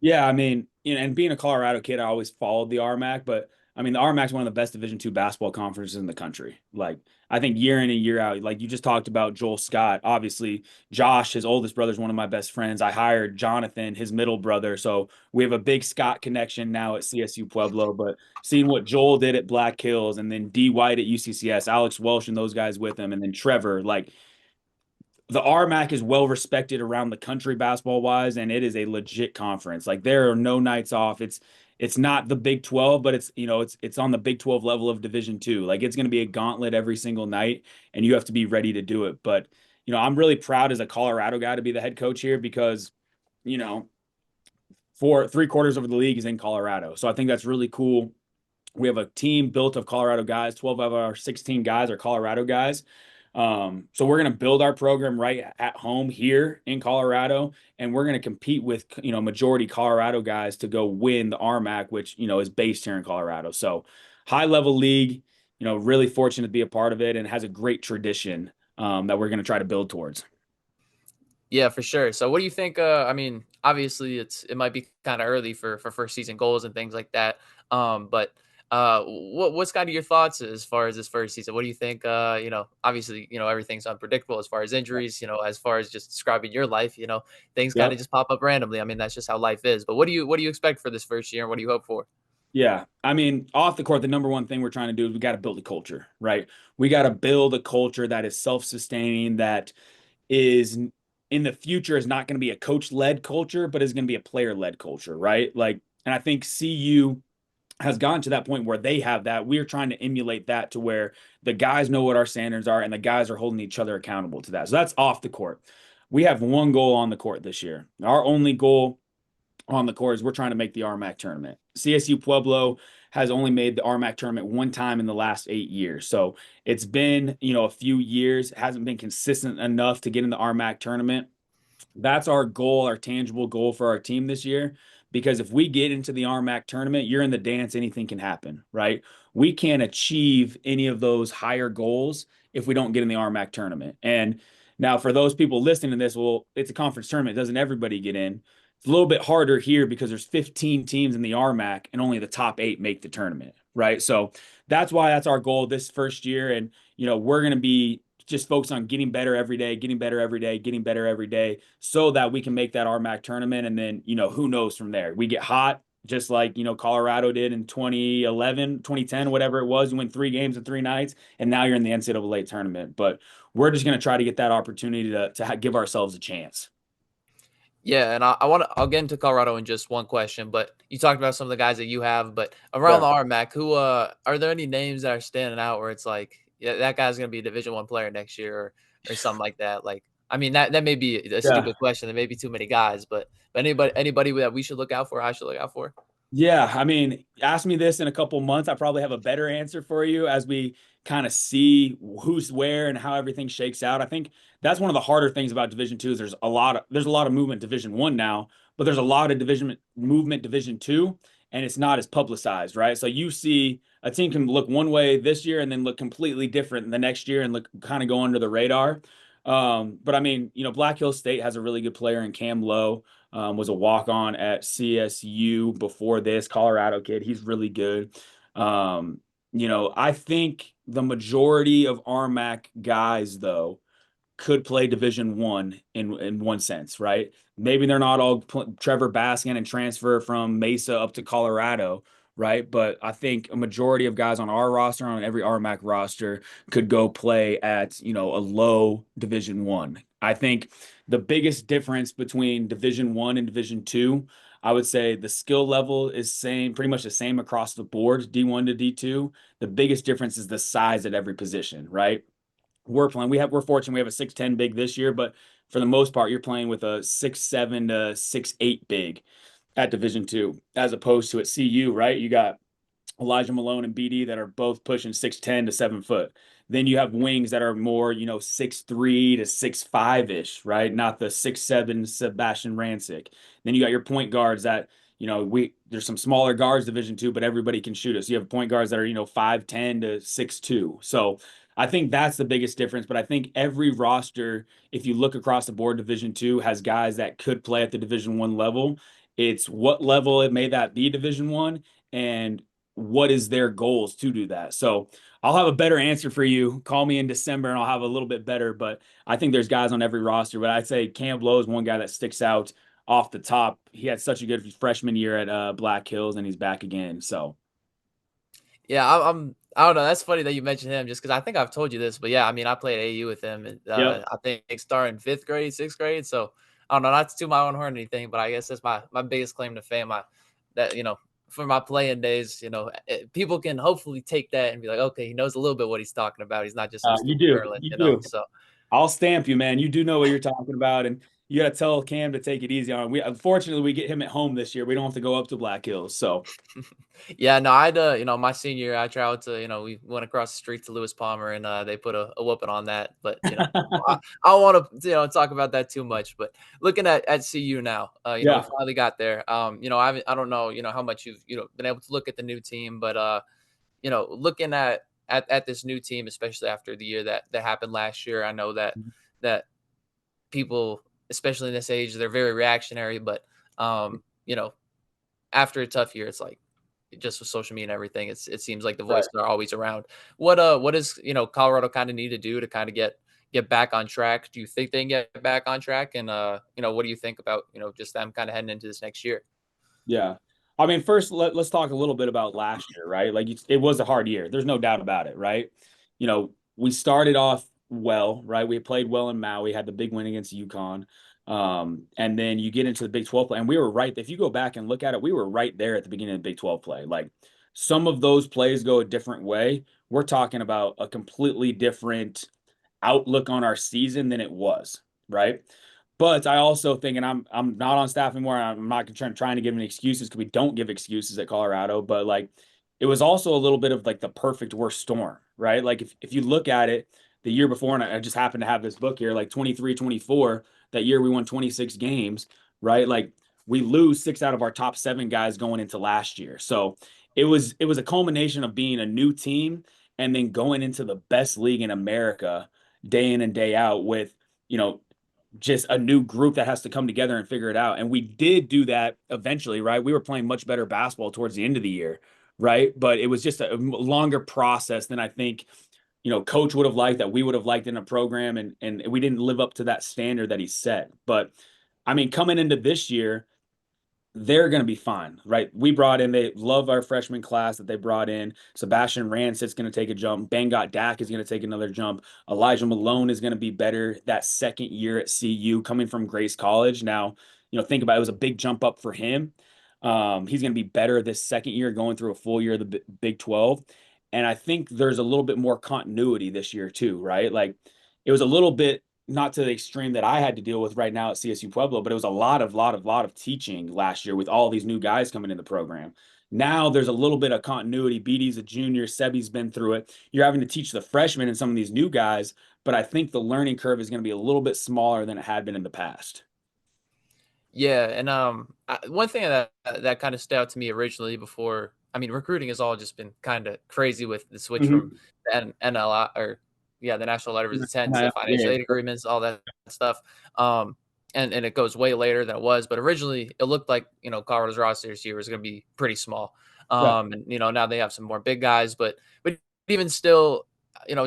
Yeah, I mean, and being a Colorado kid, I always followed the RMAC, but I mean, the RMAC is one of the best Division II basketball conferences in the country. Like, I think year in and year out, like you just talked about Joel Scott. Obviously, Josh, his oldest brother, is one of my best friends. I hired Jonathan, his middle brother. So we have a big Scott connection now at CSU-Pueblo. But seeing what Joel did at Black Hills and then D White at UCCS, Alex Welsh and those guys with him, and then Trevor, like, the RMAC is well respected around the country basketball wise, and it is a legit conference. Like there are no nights off. It's not the Big 12, but it's on the Big 12 level of Division Two. Like it's going to be a gauntlet every single night, and you have to be ready to do it. But I'm really proud as a Colorado guy to be the head coach here because you know for three-quarters of the league is in Colorado, so I think that's really cool. We have a team built of Colorado guys. 12 of our 16 guys are Colorado guys. So we're going to build our program right at home here in Colorado, and we're going to compete with majority Colorado guys to go win the RMAC, which is based here in Colorado. So high level league, really fortunate to be a part of it, and has a great tradition that we're going to try to build towards. Yeah, for sure. So what do you think? Obviously it might be kind of early for first season goals and things like that. But what's kind of your thoughts as far as this first season? What do you think? Obviously, everything's unpredictable as far as injuries, as far as just describing your life, things kind of Yep. just pop up randomly. I mean, that's just how life is. But what do you expect for this first year and what do you hope for? Yeah. I mean, off the court, the number one thing we're trying to do is we got to build a culture, right? We got to build a culture that is self-sustaining, that is in the future is not going to be a coach-led culture, but is going to be a player-led culture, right? Like, and I think CU has gotten to that point where they have that. We're trying to emulate that to where the guys know what our standards are and the guys are holding each other accountable to that. So that's off the court. We have one goal on the court this year. Our only goal on the court is we're trying to make the RMAC tournament. CSU Pueblo has only made the RMAC tournament one time in the last 8 years. So it's been, a few years, it hasn't been consistent enough to get in the RMAC tournament. That's our goal, our tangible goal for our team this year. Because if we get into the RMAC tournament, you're in the dance, anything can happen, right? We can't achieve any of those higher goals if we don't get in the RMAC tournament. And now, for those people listening to this, well, it's a conference tournament. Doesn't everybody get in? It's a little bit harder here because there's 15 teams in the RMAC and only the top 8 make the tournament, right? So that's why that's our goal this first year. And, we're going to be just focus on getting better every day, getting better every day, getting better every day so that we can make that RMAC tournament. And then, who knows from there? We get hot, just like, Colorado did in 2011, 2010, whatever it was. You win 3 games in 3 nights, and now you're in the NCAA tournament. But we're just going to try to get that opportunity to give ourselves a chance. Yeah, and I'll get into Colorado in just one question, but you talked about some of the guys that you have, but around Yeah. the RMAC, who are there any names that are standing out where it's like, yeah, that guy's gonna be a Division I player next year or something like that? Like, I mean that may be a Yeah. stupid question. There may be too many guys, but anybody that we should look out for, I should look out for. Yeah, I mean, ask me this in a couple months. I probably have a better answer for you as we kind of see who's where and how everything shakes out. I think that's one of the harder things about Division Two is there's a lot of movement Division 1 now, but there's a lot of division movement Division 2, and it's not as publicized, right? So you see a team can look one way this year and then look completely different the next year and look kind of go under the radar. But I mean, Black Hills State has a really good player in Cam Lowe, was a walk on at CSU before this, Colorado kid. He's really good. I think the majority of RMAC guys, though, could play Division 1 in one sense, right? Maybe they're not all Trevor Baskin and transfer from Mesa up to Colorado, right? But I think a majority of guys on our roster, on every RMAC roster, could go play at a low Division 1. I think the biggest difference between Division 1 and Division 2, I would say the skill level is same, pretty much the same across the board, D1 to D2. The biggest difference is the size at every position, right? We're fortunate we have a 6'10" big this year, but for the most part, you're playing with a 6'7" to 6'8" big at Division 2, as opposed to at CU, right? You got Elijah Malone and BD that are both pushing 6'10" to 7 foot. Then you have wings that are more, 6'3" to 6'5" ish, right? Not the 6'7" Sebastian Rancic. Then you got your point guards that, there's some smaller guards Division II, but everybody can shoot us. You have point guards that are, 5'10" to 6'2". So I think that's the biggest difference. But I think every roster, if you look across the board, Division II has guys that could play at the Division I level. It's what level it may that be Division I, and what is their goals to do that. So I'll have a better answer for you. Call me in December and I'll have a little bit better. But I think there's guys on every roster. But I'd say Cam Blow is one guy that sticks out off the top. He had such a good freshman year at Black Hills, and he's back again. So Yeah, I don't know. That's funny that you mentioned him, just because I think I've told you this, but yeah, I mean, I played AU with him, and yep. I think starting 5th grade, 6th grade. So I don't know, not to toot my own horn or anything, but I guess that's my biggest claim to fame. That for my playing days, people can hopefully take that and be like, okay, he knows a little bit what he's talking about. He's not just some You stupid do. curling, You do. So I'll stamp you, man. You do know what you're talking about, and you got to tell Cam to take it easy on him. We unfortunately we get him at home this year. We don't have to go up to Black Hills, so yeah, no, my senior year, I traveled to, we went across the street to Lewis Palmer, and they put a whooping on that. But I don't want to, talk about that too much. But looking at CU now, we yeah. finally got there. I don't know, how much you've, been able to look at the new team, but looking at this new team, especially after the year that happened last year, I know that people, especially in this age, they're very reactionary. But after a tough year, it's like, just with social media and everything, it seems like the Right. voices are always around. What does Colorado kind of need to do to kind of get back on track? Do you think they can get back on track? And what do you think about just them kind of heading into this next year? Yeah. I mean, first, let's talk a little bit about last year, right? Like, it was a hard year. There's no doubt about it, right? We started off well, right? We played well in Maui, had the big win against UConn. And then you get into the Big 12 play, and we were right. If you go back and look at it, we were right there at the beginning of the Big 12 play. Like, some of those plays go a different way. We're talking about a completely different outlook on our season than it was, right? But I also think, and I'm not on staff anymore. I'm not trying to give any excuses because we don't give excuses at Colorado. But like, it was also a little bit of like the perfect worst storm, right? Like if you look at it, the year before, and I just happened to have this book here, like 23-24, that year we won 26 games, right? Like we lose 6 out of our top 7 guys going into last year. So it was a culmination of being a new team and then going into the best league in America day in and day out with, you know, just a new group that has to come together and figure it out. And we did do that eventually, right? We were playing much better basketball towards the end of the year, right? But it was just a longer process than I think, coach would have liked, that we would have liked in a program. And we didn't live up to that standard that he set. But I mean, coming into this year, they're going to be fine, right? They love our freshman class that they brought in. Sebastian Rancic's going to take a jump. Bangot Dak is going to take another jump. Elijah Malone is going to be better that second year at CU coming from Grace College. Now, think about it, was a big jump up for him. He's going to be better this second year going through a full year of the Big 12. And I think there's a little bit more continuity this year too, right? Like it was a little bit not to the extreme that I had to deal with right now at CSU-Pueblo, but it was a lot of teaching last year with all these new guys coming in the program. Now there's a little bit of continuity. BD's a junior, Sebi's been through it. You're having to teach the freshmen and some of these new guys, but I think the learning curve is going to be a little bit smaller than it had been in the past. Yeah, and one thing that kind of stood out to me originally before, I mean, recruiting has all just been kind of crazy with the switch from Mm-hmm. the NLI, or yeah, the National Letters of Intent to financial Yeah, aid agreements, all that stuff. Um, and it goes way later than it was, but originally it looked like Colorado's roster this year was going to be pretty small. yeah, And now they have some more big guys, but even still,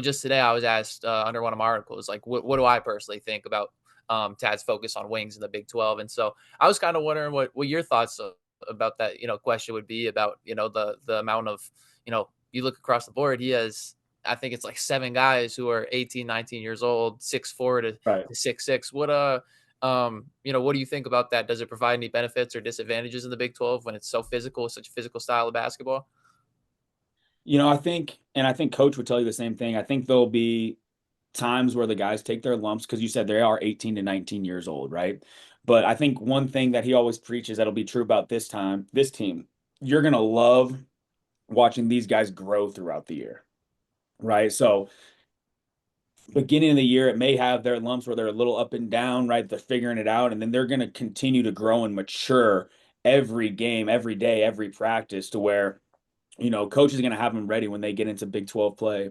just today I was asked under one of my articles, like, what do I personally think about Tad's focus on wings in the Big 12? And so I was kind of wondering what your thoughts about that, question would be about, the amount of, you look across the board, he has, I think it's like 7 guys who are 18, 19 years old, 6'4" right. to 6'6". What do you think about that? Does it provide any benefits or disadvantages in the Big 12 when it's so physical, such a physical style of basketball? I think coach would tell you the same thing. I think there'll be times where the guys take their lumps because you said they are 18 to 19 years old, right? But I think one thing that he always preaches that'll be true about this team, you're going to love watching these guys grow throughout the year, right? So beginning of the year, it may have their lumps where they're a little up and down, right? They're figuring it out, and then they're going to continue to grow and mature every game, every day, every practice to where, coaches are going to have them ready when they get into Big 12 play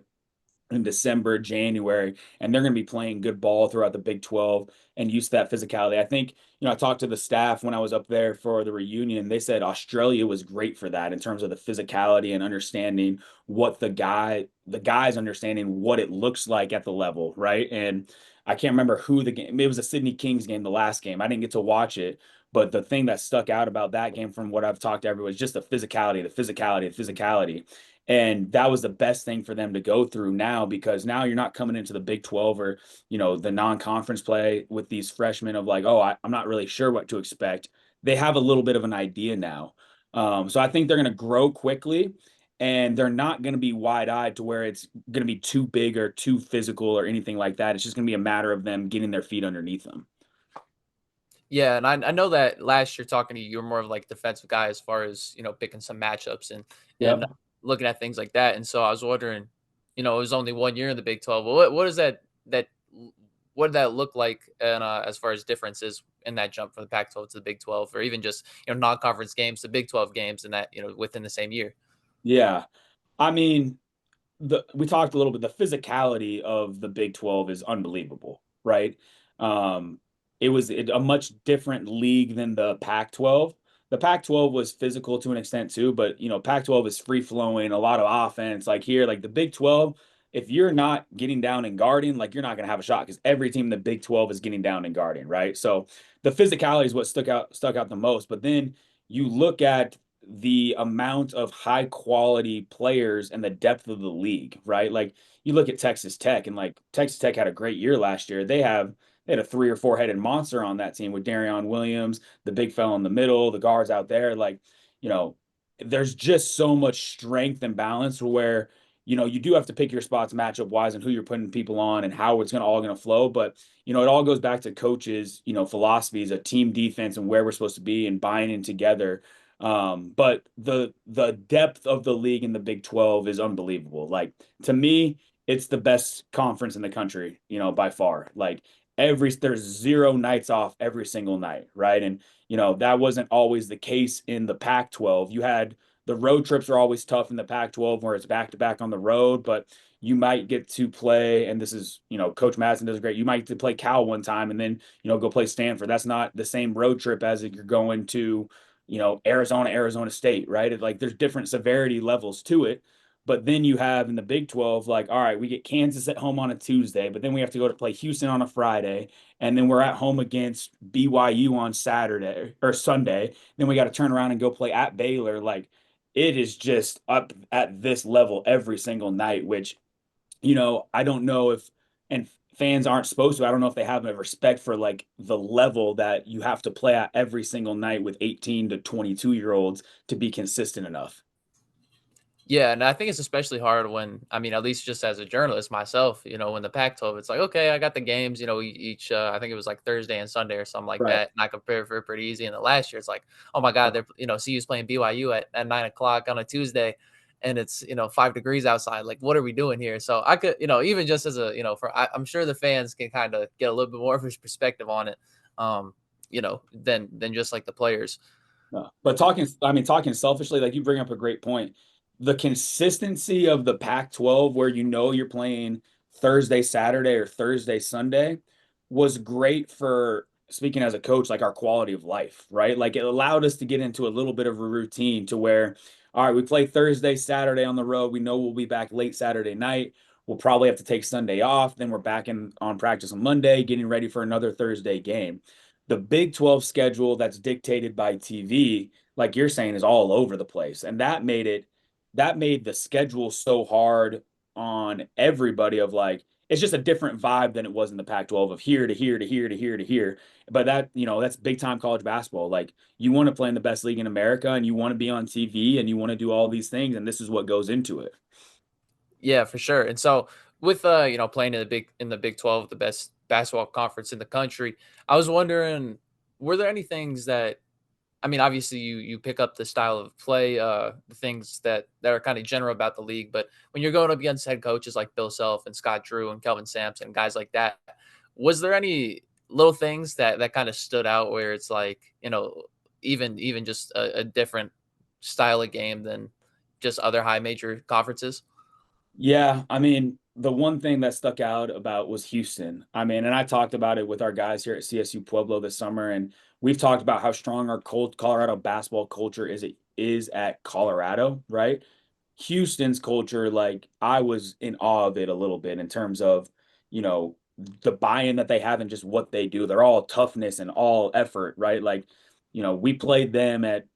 in December, January, and they're going to be playing good ball throughout the Big 12 and used to that physicality. I think, I talked to the staff when I was up there for the reunion. They said Australia was great for that in terms of the physicality and understanding what the guys understanding what it looks like at the level, right? And I can't remember who the game, it was a Sydney Kings game, the last game. I didn't get to watch it. But the thing that stuck out about that game from what I've talked to everyone is just the physicality, the physicality, the physicality. And that was the best thing for them to go through now because now you're not coming into the Big 12 or, the non-conference play with these freshmen of like, oh, I'm not really sure what to expect. They have a little bit of an idea now. So I think they're going to grow quickly and they're not going to be wide-eyed to where it's going to be too big or too physical or anything like that. It's just going to be a matter of them getting their feet underneath them. Yeah, and I know that last year talking to you, you were more of like defensive guy as far as picking some matchups and Yep. looking at things like that. And so I was wondering, it was only 1 year in the Big 12. Well, what is that what did that look like? And as far as differences in that jump from the Pac-12 to the Big 12, or even just non-conference games to Big 12 games, in that within the same year. Yeah. I mean, we talked a little bit, the physicality of the Big 12 is unbelievable, right? Um, it was a much different league than the Pac-12. The Pac-12 was physical to an extent too, but Pac-12 is free flowing, a lot of offense. Like here, like the Big 12, if you're not getting down and guarding, like you're not going to have a shot because every team in the Big 12 is getting down and guarding, right? So the physicality is what stuck out the most. But then you look at the amount of high quality players and the depth of the league, right? Like you look at Texas Tech and like Texas Tech had a great year last year. They had a 3 or 4 headed monster on that team with Darion Williams, the big fella in the middle, the guards out there. Like, you know, there's just so much strength and balance where, you do have to pick your spots matchup wise and who you're putting people on and how it's going to flow. But, it all goes back to coaches, philosophies, a team defense and where we're supposed to be and buying in together. But the depth of the league in the Big 12 is unbelievable. Like to me, it's the best conference in the country, by far. Like there's 0 nights off every single night, right? And that wasn't always the case in the Pac-12. You had the road trips are always tough in the Pac-12 where it's back to back on the road, but you might get to play, and this is, Coach Madsen does great. You might get to play Cal one time and then, go play Stanford. That's not the same road trip as if you're going to, Arizona State, right? Like there's different severity levels to it. But then you have in the Big 12, like, all right, we get Kansas at home on a Tuesday, but then we have to go to play Houston on a Friday. And then we're at home against BYU on Saturday or Sunday. Then we got to turn around and go play at Baylor. Like it is just up at this level every single night, which, I don't know if, and fans aren't supposed to, I don't know if they have a respect for like the level that you have to play at every single night with 18 to 22-year-olds to be consistent enough. Yeah, and I think it's especially hard when, I mean, at least just as a journalist myself, when the Pac-12, it's like, okay, I got the games, each, I think it was like Thursday and Sunday or something like Right. that, and I compare for it pretty easy. And the last year, it's like, oh my God, they're, CU's playing BYU at 9 o'clock on a Tuesday, and it's 5 degrees outside. Like, what are we doing here? So I could, even just as a, I'm sure the fans can kind of get a little bit more of his perspective on it, than just like the players. No. But talking selfishly, like you bring up a great point. The consistency of the Pac-12 where you're playing Thursday, Saturday, or Thursday, Sunday was great for speaking as a coach, like our quality of life, right? Like it allowed us to get into a little bit of a routine to where, all right, we play Thursday, Saturday on the road. We know we'll be back late Saturday night. We'll probably have to take Sunday off. Then we're back in on practice on Monday, getting ready for another Thursday game. The Big 12 schedule that's dictated by TV, like you're saying, is all over the place. And that made the schedule so hard on everybody of like, it's just a different vibe than it was in the Pac-12 of here to here to here to here to here. But that's big time college basketball. Like you want to play in the best league in America and you want to be on TV and you want to do all these things. And this is what goes into it. Yeah, for sure. And so with playing in the Big 12, the best basketball conference in the country, I was wondering, were there any things that I mean, obviously you pick up the style of play, the things that are kind of general about the league. But when you're going up against head coaches like Bill Self and Scott Drew and Kelvin Sampson, guys like that, was there any little things that kind of stood out where it's like, even just a different style of game than just other high major conferences? Yeah, I mean, the one thing that stuck out about was Houston. I mean, and I talked about it with our guys here at CSU-Pueblo this summer, and we've talked about how strong our cold Colorado basketball culture is at Colorado, right? Houston's culture, like I was in awe of it a little bit in terms of, you know, the buy-in that they have and just what they do. They're all toughness and all effort, right? Like, we played them at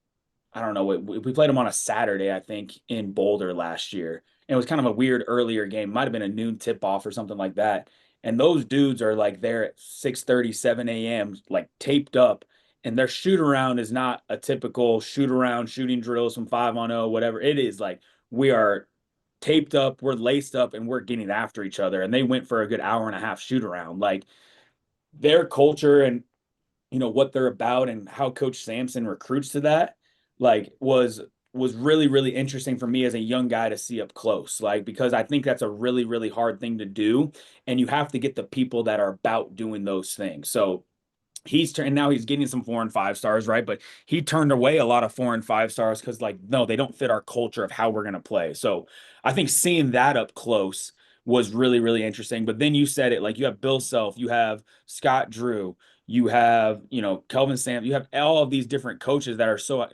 I don't know. We played them on a Saturday, I think, in Boulder last year. And it was kind of a weird earlier game. Might have been a noon tip off or something like that. And those dudes are like there at 6:30, 7 a.m., like taped up. And their shoot around is not a typical shoot around shooting drills from 5-on-0, whatever. It is like we are taped up, we're laced up, and we're getting after each other. And they went for a good hour and a half shoot around. Like their culture and what they're about and how Coach Sampson recruits to that, like was really really interesting for me as a young guy to see up close, like because I think that's a really really hard thing to do, and you have to get the people that are about doing those things. So he's turned now he's getting some 4 and 5 stars, right? But he turned away a lot of 4 and 5 stars because like no, they don't fit our culture of how we're gonna play. So I think seeing that up close was really really interesting. But then you said it, like you have Bill Self, you have Scott Drew, you have Kelvin Sam, you have all of these different coaches that are so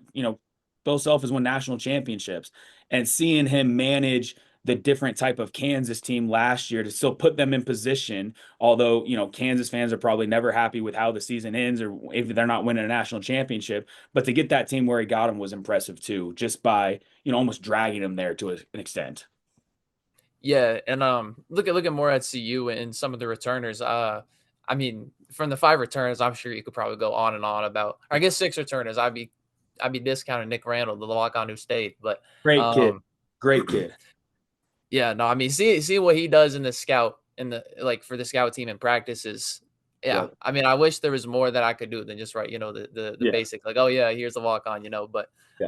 Bill Self has won national championships, and seeing him manage the different type of Kansas team last year to still put them in position. Although, Kansas fans are probably never happy with how the season ends or if they're not winning a national championship. But to get that team where he got them was impressive too, just by, almost dragging them there to an extent. Yeah, and looking more at CU and some of the returners. I mean, from the 5 returners, I'm sure you could probably go on and on about. Or I guess 6 returners. I'd be discounting Nick Randall, the walk-on who stayed, but Great kid. um, Great kid. yeah, no, I mean, see what he does in the scout in the like for the scout team in practice is, yeah. Yep. I mean, I wish there was more that I could do than just write, the Yeah. basic like, oh yeah, here's the walk on, Yeah.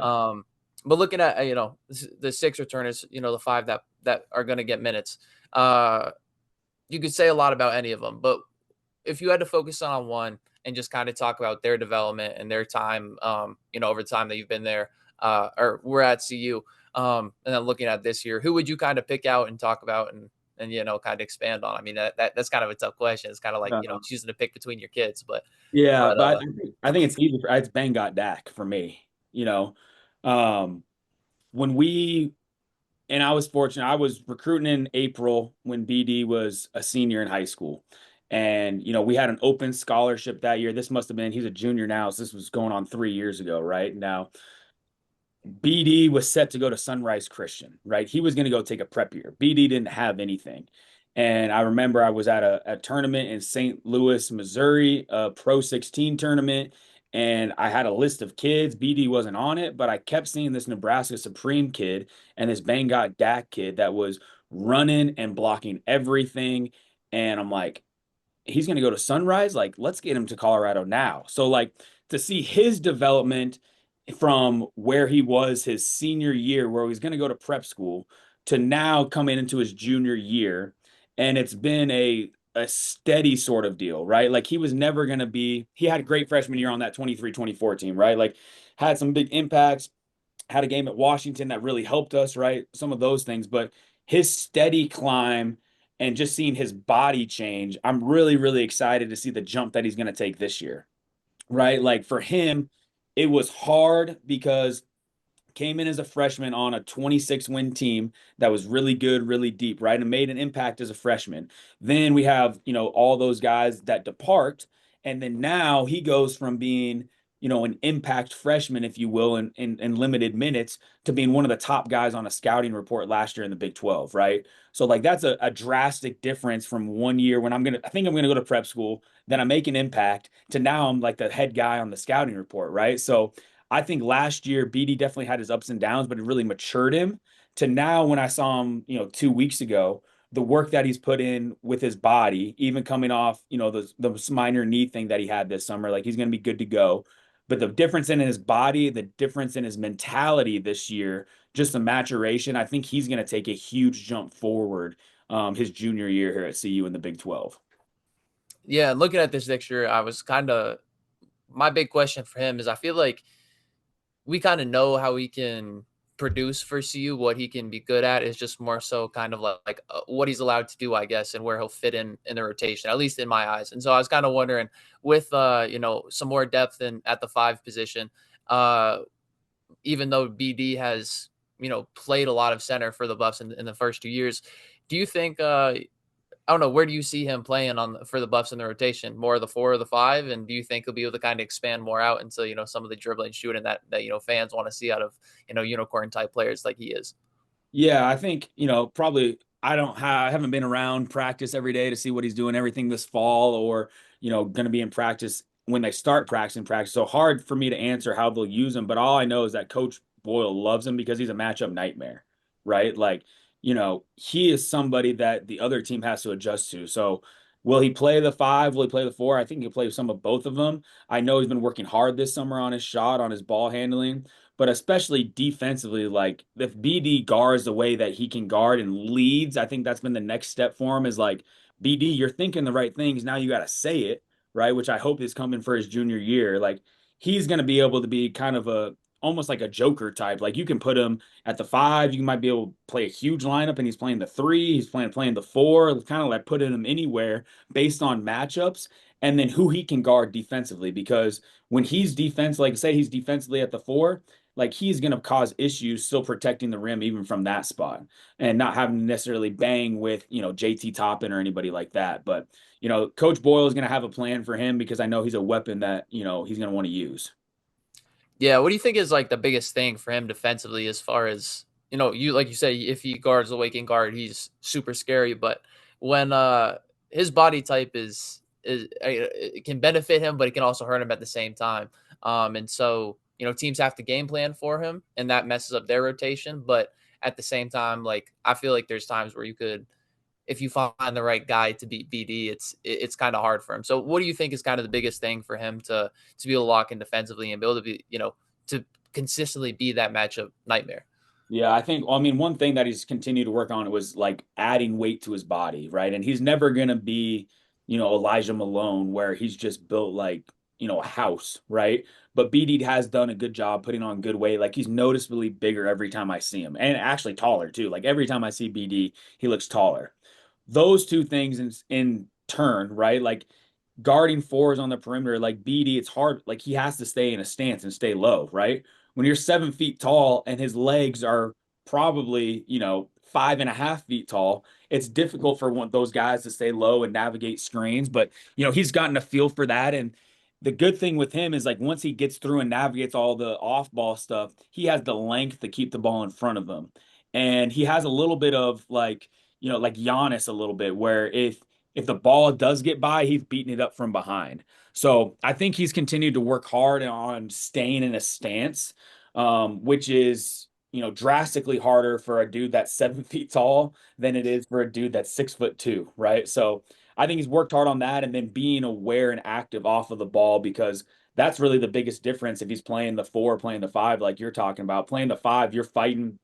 um, but looking at the 6 returners, the 5 that are going to get minutes, uh, you could say a lot about any of them, but if you had to focus on one and just kind of talk about their development and their time, over the time that you've been there, or we're at CU, and then looking at this year, who would you kind of pick out and talk about and kind of expand on? I mean, that's kind of a tough question. It's kind of like Uh, choosing to pick between your kids, but yeah, but but I think it's easy it's Ben got Dak for me. You know, um, when we and I was fortunate. I was recruiting in April when BD was a senior in high school. And, we had an open scholarship that year. This must have been, he's a junior now. So this was going on 3 years ago, right? Now, BD was set to go to Sunrise Christian, right? He was going to go take a prep year. BD didn't have anything. And I remember I was at a tournament in St. Louis, Missouri, a Pro 16 tournament, and I had a list of kids. BD wasn't on it, but I kept seeing this Nebraska Supreme kid and this Bangot Dak kid that was running and blocking everything. And I'm like, he's going to go to Sunrise. Like, let's get him to Colorado now. So, like, to see his development from where he was his senior year, where he's going to go to prep school, to now coming into his junior year, and it's been a steady sort of deal, right? Like he was never going to be. He had a great freshman year on that 23-24 team, right? Like had some big impacts, had a game at Washington that really helped us, right? Some of those things, but his steady climb and just seeing his body change, I'm really, really excited to see the jump that he's going to take this year, right? Like for him, it was hard because came in as a freshman on a 26-win team that was really good, really deep, right? And made an impact as a freshman. Then we have, all those guys that depart. And then now he goes from being, an impact freshman, if you will, in limited minutes to being one of the top guys on a scouting report last year in the Big 12, right? So like that's a drastic difference from one year when I think I'm gonna go to prep school, then I make an impact to now I'm like the head guy on the scouting report, right? So I think last year BD definitely had his ups and downs, but it really matured him to now when I saw him, 2 weeks ago, the work that he's put in with his body, even coming off, the minor knee thing that he had this summer, like he's going to be good to go. But the difference in his body, the difference in his mentality this year, just the maturation, I think he's going to take a huge jump forward his junior year here at CU in the Big 12. Yeah, looking at this next year, I was kind of my big question for him is I feel like we kind of know how he can produce for CU, what he can be good at is just more so kind of what he's allowed to do, I guess, and where he'll fit in the rotation, at least in my eyes. And so I was kind of wondering with some more depth in at the five position, uh, even though BD has played a lot of center for the Buffs in the first 2 years, do you think I don't know. Where do you see him playing for the Buffs in the rotation? More of the four or the five? And do you think he'll be able to kind of expand more out into some of the dribbling, shooting that fans want to see out of unicorn type players like he is? Yeah, I think, probably I haven't been around practice every day to see what he's doing everything this fall or, going to be in practice when they start practicing practice. So hard for me to answer how they'll use him, but all I know is that Coach Boyle loves him because he's a matchup nightmare, right? Like, he is somebody that the other team has to adjust to. So will he play the five? Will he play the four? I think he'll play some of both of them. I know he's been working hard this summer on his shot, on his ball handling, but especially defensively, like if BD guards the way that he can guard and leads, I think that's been the next step for him is like, BD, you're thinking the right things. Now you got to say it, right? Which I hope is coming for his junior year. Like he's going to be able to be kind of almost like a joker type. Like you can put him at the five, you might be able to play a huge lineup and he's playing the three, he's playing the four, kind of like putting him anywhere based on matchups and then who he can guard defensively. Because when he's defense, like say he's defensively at the four, like he's going to cause issues still protecting the rim even from that spot and not having to necessarily bang with, JT Toppin or anybody like that. But, Coach Boyle is going to have a plan for him because I know he's a weapon that, he's going to want to use. Yeah, what do you think is like the biggest thing for him defensively as far as you like you said, if he guards the waking guard, he's super scary. But when his body type is it can benefit him, but it can also hurt him at the same time. And so teams have to game plan for him, and that messes up their rotation. But at the same time, like I feel like there's times where you could if you find the right guy to beat BD, it's kind of hard for him. So what do you think is kind of the biggest thing for him to be able to lock in defensively and be able to be, to consistently be that matchup nightmare? Yeah, I think, well, I mean, one thing that he's continued to work on was like adding weight to his body, right? And he's never going to be, Elijah Malone, where he's just built like, a house, right? But BD has done a good job putting on good weight. Like he's noticeably bigger every time I see him and actually taller too. Like every time I see BD, he looks taller. Those two things in turn, right? Like guarding fours on the perimeter, like BD, it's hard. Like he has to stay in a stance and stay low, right? When you're 7 feet tall and his legs are probably, 5.5 feet tall, it's difficult for those guys to stay low and navigate screens. But, he's gotten a feel for that. And the good thing with him is like once he gets through and navigates all the off ball stuff, he has the length to keep the ball in front of him. And he has a little bit of like, like Giannis a little bit, where if the ball does get by, he's beating it up from behind. So I think he's continued to work hard on staying in a stance, which is, drastically harder for a dude that's 7 feet tall than it is for a dude that's 6'2", right? So I think he's worked hard on that and then being aware and active off of the ball because that's really the biggest difference if he's playing the four, playing the five, like you're talking about. Playing the five, you're fighting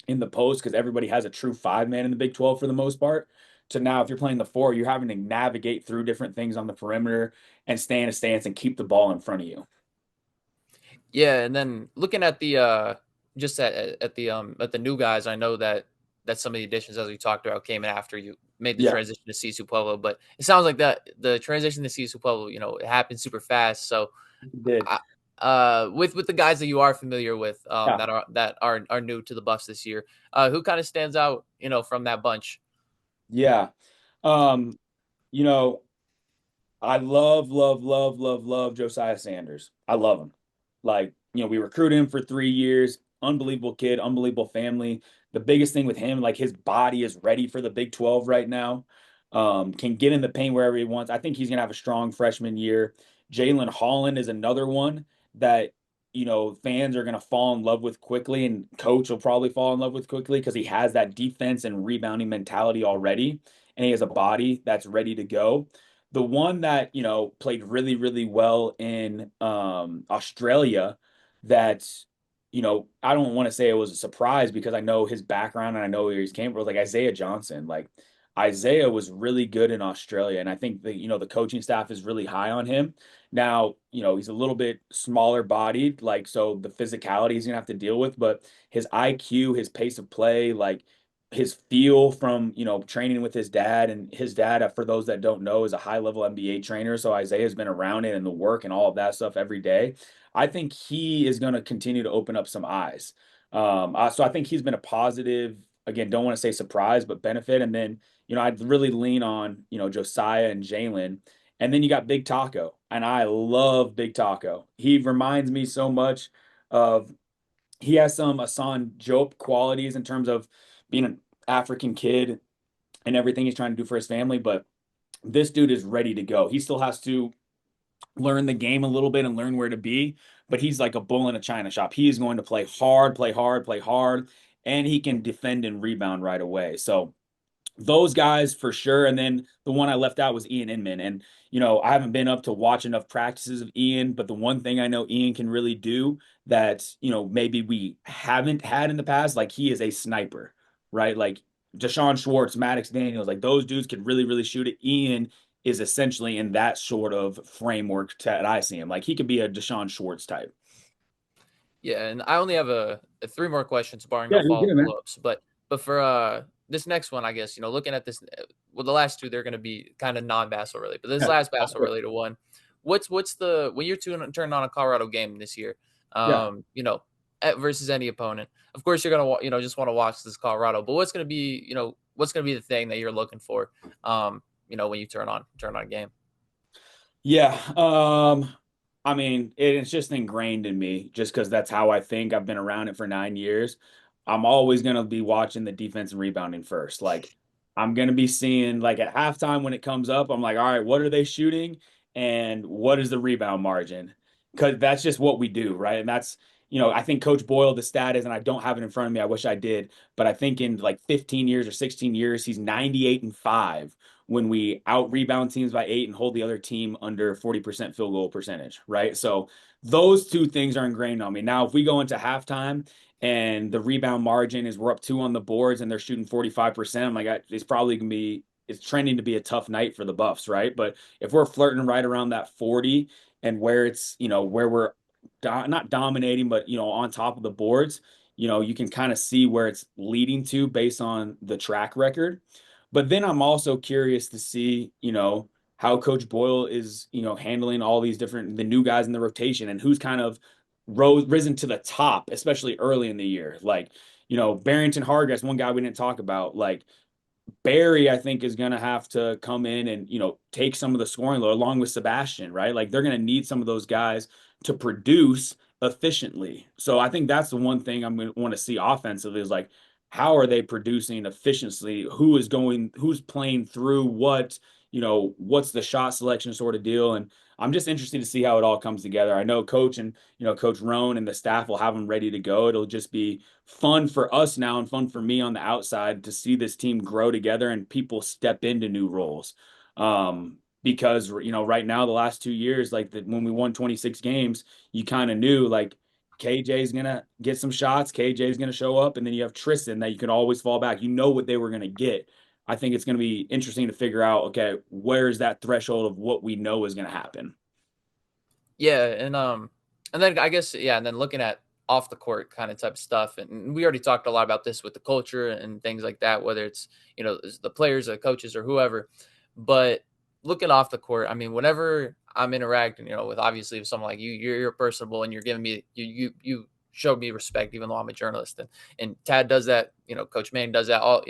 in the post because everybody has a true five man in the Big 12 for the most part. To now, if you're playing the four, you're having to navigate through different things on the perimeter and stay in a stance and keep the ball in front of you. Yeah, and then looking at the just at the new guys, I know that some of the additions as we talked about came in after you made the Yeah, transition to CSU-Pueblo, but it sounds like that the transition to CSU-Pueblo, it happened super fast. So you did. I, with the guys that you are familiar with, Yeah, that are new to the Buffs this year, who kind of stands out, from that bunch? yeah. Um, you know, I love, love, love, love, love Josiah Sanders. I love him. Like, we recruited him for 3 years. Unbelievable kid, unbelievable family. The biggest thing with him, like his body is ready for the Big 12 right now. Can get in the paint wherever he wants. I think he's gonna have a strong freshman year. Jalen Holland is another one that fans are gonna fall in love with quickly, and coach will probably fall in love with quickly because he has that defense and rebounding mentality already, and he has a body that's ready to go. The one that, played really, really well in Australia that, I don't want to say it was a surprise because I know his background and I know where he's came from, like Isaiah Johnson. Like Isaiah was really good in Australia. And I think the coaching staff is really high on him. Now, he's a little bit smaller bodied, like, so the physicality he's gonna have to deal with, but his IQ, his pace of play, like his feel from, training with his dad, and his dad, for those that don't know, is a high level NBA trainer. So Isaiah's been around it and the work and all of that stuff every day. I think he is going to continue to open up some eyes. So I think he's been a positive, again, don't want to say surprise, but benefit. And then, I'd really lean on, Josiah and Jalen. And then you got Big Taco. And I love Big Taco. He reminds me so much of, he has some Asan Jope qualities in terms of being an African kid and everything he's trying to do for his family, but this dude is ready to go. He still has to learn the game a little bit and learn where to be, but he's like a bull in a china shop. He is going to play hard, play hard, play hard, and he can defend and rebound right away. So those guys for sure. And then the one I left out was Ian Inman. And, I haven't been up to watch enough practices of Ian, but the one thing I know Ian can really do that, maybe we haven't had in the past, like he is a sniper, right? Like Deshaun Schwartz, Maddox Daniels, like those dudes could really, really shoot it. Ian is essentially in that sort of framework that I see him. Like he could be a Deshaun Schwartz type. Yeah, and I only have a three more questions, barring Yeah, no you're follow good, man. ups. But for this next one, I guess looking at this, well, the last two they're going to be kind of non-Bassel related, but this Yeah, last Bassel related one, what's the when you're turning on a Colorado game this year, yeah. versus any opponent? Of course, you're gonna just want to watch this Colorado, but what's going to be what's going to be the thing that you're looking for, when you turn on a game? Yeah. I mean, it's just ingrained in me just because that's how I think. I've been around it for 9 years. I'm always going to be watching the defense and rebounding first. Like, I'm going to be seeing, like, at halftime when it comes up, I'm like, all right, what are they shooting? And what is the rebound margin? Because that's just what we do, right? And that's, I think Coach Boyle, the stat is, and I don't have it in front of me. I wish I did, but I think in like 15 years or 16 years, he's 98-5 when we out rebound teams by 8 and hold the other team under 40% field goal percentage, right? So those two things are ingrained on me. Now, if we go into halftime and the rebound margin is we're up 2 on the boards and they're shooting 45%, I'm like, it's probably going to be, it's trending to be a tough night for the Buffs, right? But if we're flirting right around that 40 and where it's, where we're not dominating, but, on top of the boards, you can kind of see where it's leading to based on the track record. But then I'm also curious to see, how Coach Boyle is, handling all these the new guys in the rotation and who's kind of risen to the top, especially early in the year. Like, Barrington Hargress, one guy we didn't talk about. Like, Barry, I think, is going to have to come in and, take some of the scoring load along with Sebastian, right? Like they're going to need some of those guys to produce efficiently. So I think that's the one thing I'm going to want to see offensively is like, how are they producing efficiently? Who's playing through what, what's the shot selection sort of deal? And I'm just interested to see how it all comes together. I know Coach and, Coach Roan and the staff will have them ready to go. It'll just be fun for us now and fun for me on the outside to see this team grow together and people step into new roles. Because right now the last 2 years, like when we won 26 games, you kind of knew like KJ's gonna get some shots, KJ's gonna show up, and then you have Tristan that you can always fall back. You know what they were gonna get. I think it's gonna be interesting to figure out, okay, where's that threshold of what we know is gonna happen. Yeah, and then I guess and then looking at off the court kind of type of stuff, and we already talked a lot about this with the culture and things like that, whether it's the players, the coaches, or whoever. But looking off the court, I mean, whenever I'm interacting, with obviously with someone like you, you're personable and you're giving me you showed me respect, even though I'm a journalist, and Tad does that, Coach Manning does that, all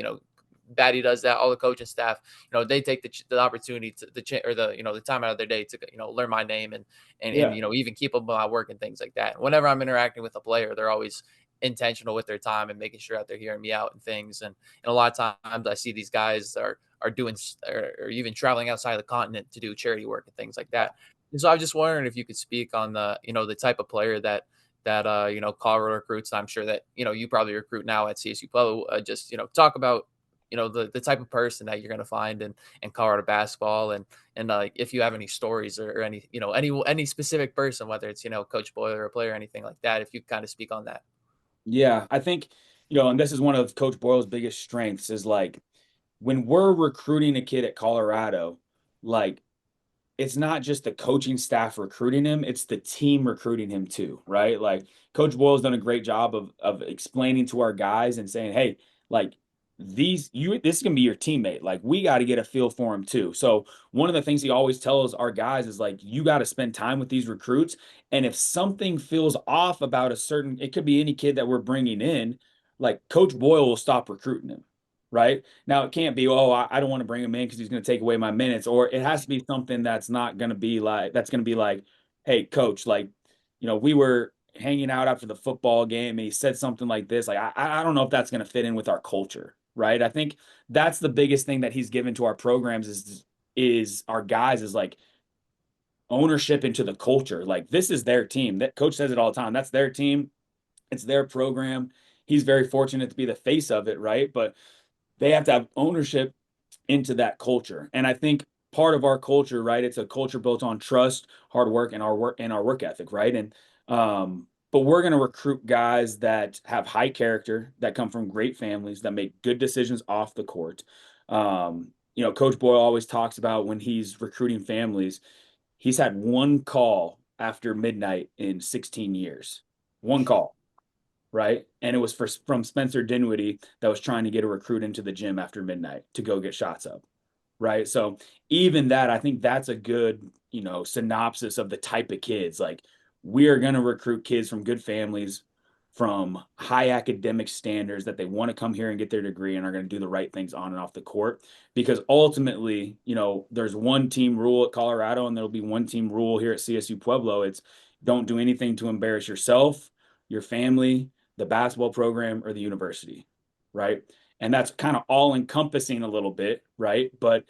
Batty does that, all the coaching staff, they take the opportunity to or the time out of their day to learn my name and Yeah. even keep up with my work and things like that. Whenever I'm interacting with a player, they're always intentional with their time and making sure that they're hearing me out and things. And a lot of times I see these guys are doing or even traveling outside of the continent to do charity work and things like that. And so I was just wondering if you could speak on the type of player that Colorado recruits. I'm sure that you probably recruit now at CSU-Pueblo. Just talk about the type of person that you're going to find in Colorado basketball, and like if you have any stories or any any specific person, whether it's Coach Boyle or a player or anything like that, if you kind of speak on that. Yeah, I think, and this is one of Coach Boyle's biggest strengths is like when we're recruiting a kid at Colorado, like it's not just the coaching staff recruiting him, it's the team recruiting him too, right? Like Coach Boyle's done a great job of explaining to our guys and saying, "Hey, like this is gonna be your teammate. Like we got to get a feel for him too." So one of the things he always tells our guys is like, "You got to spend time with these recruits, and if something feels off about a certain, it could be any kid that we're bringing in, like Coach Boyle will stop recruiting him." Right. Now, it can't be, oh, I don't want to bring him in because he's going to take away my minutes. Or it has to be something that's not going to be like, that's going to be like, hey, coach, like, we were hanging out after the football game and he said something like this. Like, I don't know if that's going to fit in with our culture. Right. I think that's the biggest thing that he's given to our programs is our guys is like ownership into the culture. Like, this is their team. That coach says it all the time. That's their team. It's their program. He's very fortunate to be the face of it. Right. But they have to have ownership into that culture. And I think part of our culture, right? It's a culture built on trust, hard work, and our work ethic, right? And but we're going to recruit guys that have high character, that come from great families, that make good decisions off the court. Coach Boyle always talks about when he's recruiting families, he's had one call after midnight in 16 years. One call, right? And it was from Spencer Dinwiddie that was trying to get a recruit into the gym after midnight to go get shots up, right? So even that, I think that's a good, synopsis of the type of kids. Like we are going to recruit kids from good families, from high academic standards that they want to come here and get their degree and are going to do the right things on and off the court. Because ultimately, there's one team rule at Colorado and there'll be one team rule here at CSU-Pueblo. It's don't do anything to embarrass yourself, your family, the basketball program, or the university, right? And that's kind of all encompassing a little bit, right? But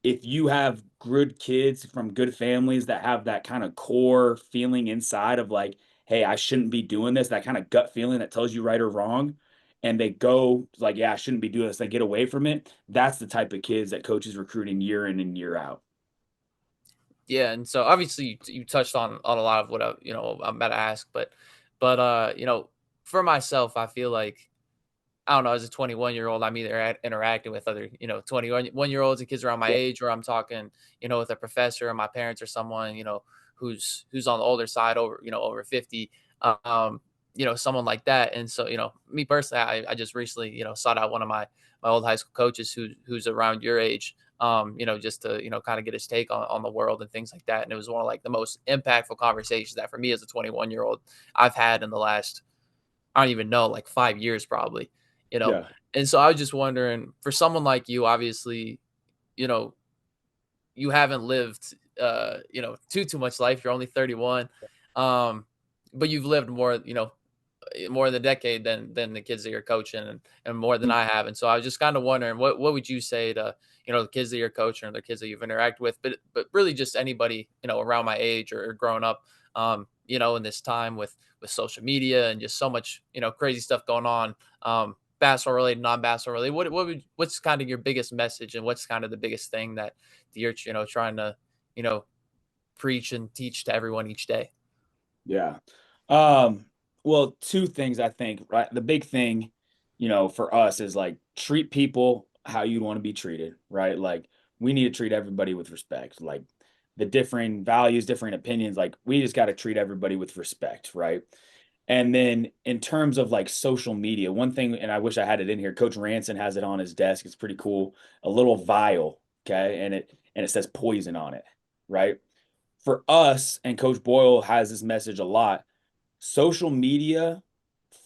if you have good kids from good families that have that kind of core feeling inside of like, hey, I shouldn't be doing this, that kind of gut feeling that tells you right or wrong, and they go like, yeah, I shouldn't be doing this, they get away from it. That's the type of kids that coaches recruiting year in and year out. Yeah, and so obviously you touched on a lot of what I'm about to ask, but for myself, I feel like I don't know, as a 21-year-old, I'm either interacting with other 21-year-olds and kids around my Yeah. age, or I'm talking with a professor or my parents or someone who's on the older side, over 50, um, someone like that. And so me personally, I just recently sought out one of my old high school coaches who's around your age, just to, kind of get his take on the world and things like that. And it was one of like the most impactful conversations that for me as a 21-year-old I've had in the last, I don't even know, like 5 years probably, you know. Yeah. And so I was just wondering, for someone like you, obviously, you know, you haven't lived too much life. You're only 31. Um, but you've lived more, more than a decade than the kids that you're coaching, and more than I have. And so I was just kind of wondering, what would you say to the kids that you're coaching or the kids that you've interacted with, but really just anybody around my age or growing up, in this time with social media and just so much crazy stuff going on, basketball related, non-basketball related. What's kind of your biggest message, and what's kind of the biggest thing that you're trying to you know preach and teach to everyone each day? Yeah. Um, well, two things I think, right? The big thing, for us is like treat people how you'd want to be treated, right? Like we need to treat everybody with respect. Like the differing values, different opinions, like we just got to treat everybody with respect, right? And then in terms of like social media, one thing, and I wish I had it in here, Coach Ranson has it on his desk. It's pretty cool. A little vial, okay, and it says poison on it, right? For us, and Coach Boyle has this message a lot, social media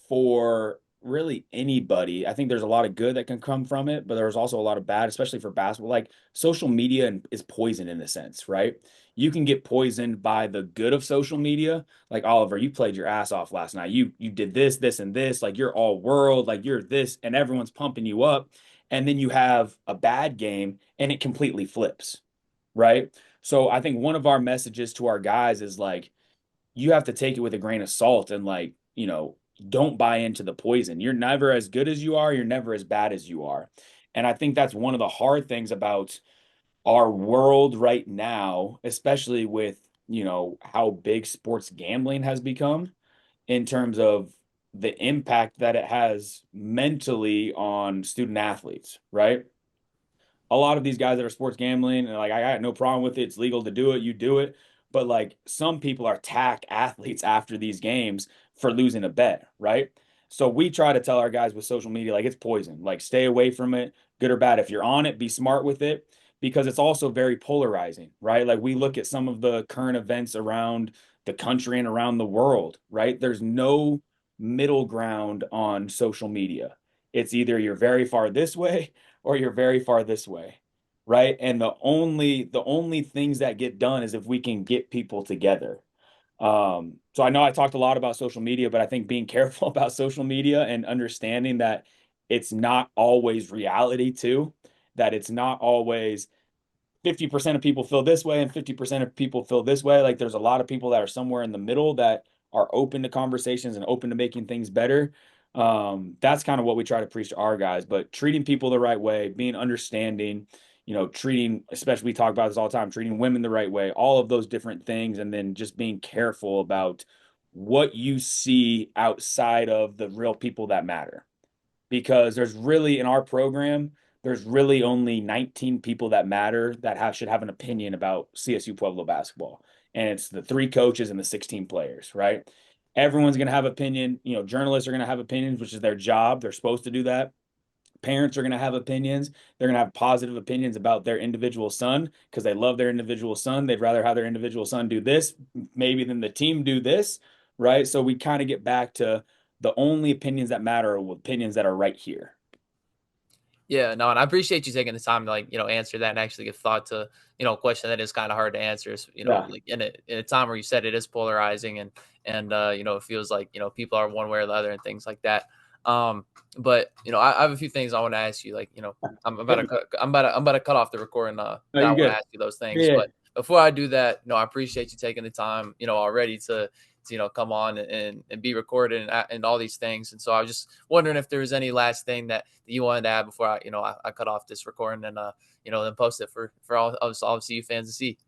for really anybody. I think there's a lot of good that can come from it, but there's also a lot of bad, especially for basketball. Like social media is poison in a sense, right? You can get poisoned by the good of social media. Like Oliver, you played your ass off last night. You did this, this, and this. Like you're all world, like you're this, and everyone's pumping you up. And then you have a bad game and it completely flips, right? So I think one of our messages to our guys is like, you have to take it with a grain of salt and like, don't buy into the poison. You're never as good as you are, you're never as bad as you are. And I think that's one of the hard things about our world right now, especially with, how big sports gambling has become in terms of the impact that it has mentally on student athletes, right? A lot of these guys that are sports gambling and like I got no problem with it. It's legal to do it. You do it. But like some people are attack athletes after these games for losing a bet, right? So we try to tell our guys with social media like it's poison. Like stay away from it, good or bad. If you're on it, be smart with it because it's also very polarizing, right? Like we look at some of the current events around the country and around the world, right? There's no middle ground on social media. It's either you're very far this way or you're very far this way, right? And the only things that get done is if we can get people together. So I know I talked a lot about social media, but I think being careful about social media and understanding that it's not always reality too, that it's not always 50% of people feel this way and 50% of people feel this way. Like there's a lot of people that are somewhere in the middle that are open to conversations and open to making things better. That's kind of what we try to preach to our guys, but treating people the right way, being understanding, treating, especially we talk about this all the time, treating women the right way, all of those different things, and then just being careful about what you see outside of the real people that matter because there's really in our program there's really only 19 people that matter that should have an opinion about CSU Pueblo basketball, and it's the three coaches and the 16 players, right? Everyone's going to have opinion. Journalists are going to have opinions, which is their job. They're supposed to do that. Parents are going to have opinions. They're going to have positive opinions about their individual son because they love their individual son. They'd rather have their individual son do this maybe than the team do this, right? So we kind of get back to the only opinions that matter are opinions that are right here. Yeah, no, and I appreciate you taking the time to answer that and actually give thought to a question that is kind of hard to answer. Yeah. Like in a time where you said it is polarizing and it feels like people are one way or the other and things like that. But I have a few things I want to ask you. Like I'm about to I'm about to cut off the recording. No, That I you're want to good. ask you those things, Yeah. but before I do that, I appreciate you taking the time already to come on and be recorded and all these things. And so I was just wondering if there was any last thing that you wanted to add before I cut off this recording and then post it for all CU fans to see.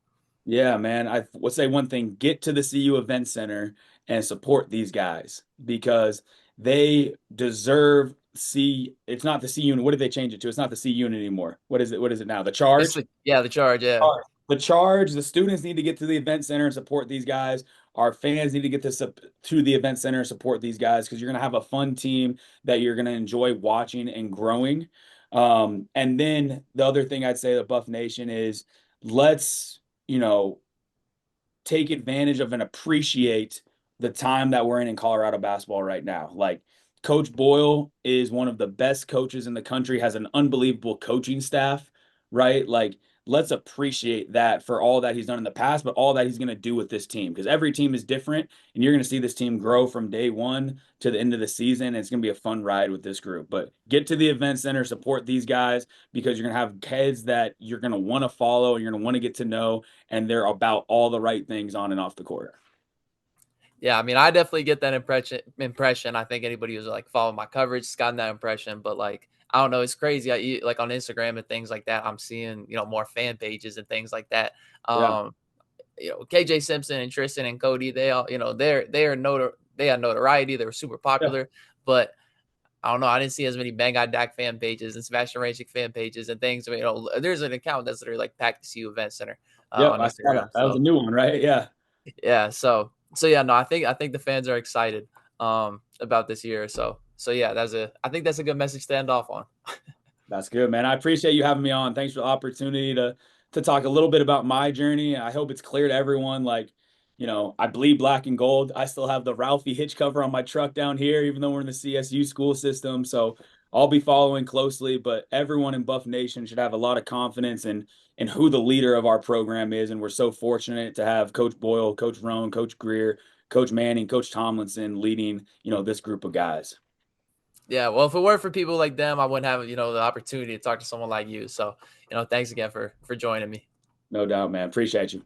Yeah, man. I would say one thing, get to the CU Event Center and support these guys because they deserve it's not the C unit. What did they change it to? It's not the C unit anymore. What is it? What is it now? The charge? The charge, yeah. The charge, the students need to get to the event center and support these guys. Our fans need to get to the event center and support these guys because you're going to have a fun team that you're going to enjoy watching and growing. And then the other thing I'd say to Buff Nation is let's, you know, take advantage of and appreciate the time that we're in Colorado basketball right now. Like Coach Boyle is one of the best coaches in the country, has an unbelievable coaching staff, right? Like let's appreciate that for all that he's done in the past, but all that he's going to do with this team because every team is different and you're going to see this team grow from day one to the end of the season. And it's going to be a fun ride with this group. But get to the event center, support these guys because you're going to have kids that you're going to want to follow and you're going to want to get to know and they're about all the right things on and off the court. Yeah, I mean, I definitely get that impression. I think anybody who's like following my coverage has gotten that impression. But like, I don't know, it's crazy. Like on Instagram and things like that, I'm seeing more fan pages and things like that. Yeah. Um, KJ Simpson and Tristan and Cody, they all they had notoriety. They were super Yeah. popular, but I don't know. I didn't see as many Bang I Dak fan pages and Sebastian Racing fan pages and things. There's an account that's literally like Pack the CU Event Center Yep. on I saw that. Instagram. That was a So new one, right? Yeah. yeah, so yeah, no, I think the fans are excited about this year. So yeah, I think that's a good message to end off on. That's good, man. I appreciate you having me on. Thanks for the opportunity to talk a little bit about my journey. I hope it's clear to everyone. Like, I bleed black and gold. I still have the Ralphie hitch cover on my truck down here, even though we're in the CSU school system. So I'll be following closely. But everyone in Buff Nation should have a lot of confidence in who the leader of our program is. And we're so fortunate to have Coach Boyle, Coach Roan, Coach Greer, Coach Manning, Coach Tomlinson leading, this group of guys. Yeah, well, if it weren't for people like them, I wouldn't have the opportunity to talk to someone like you. So thanks again for joining me. No doubt, man. Appreciate you.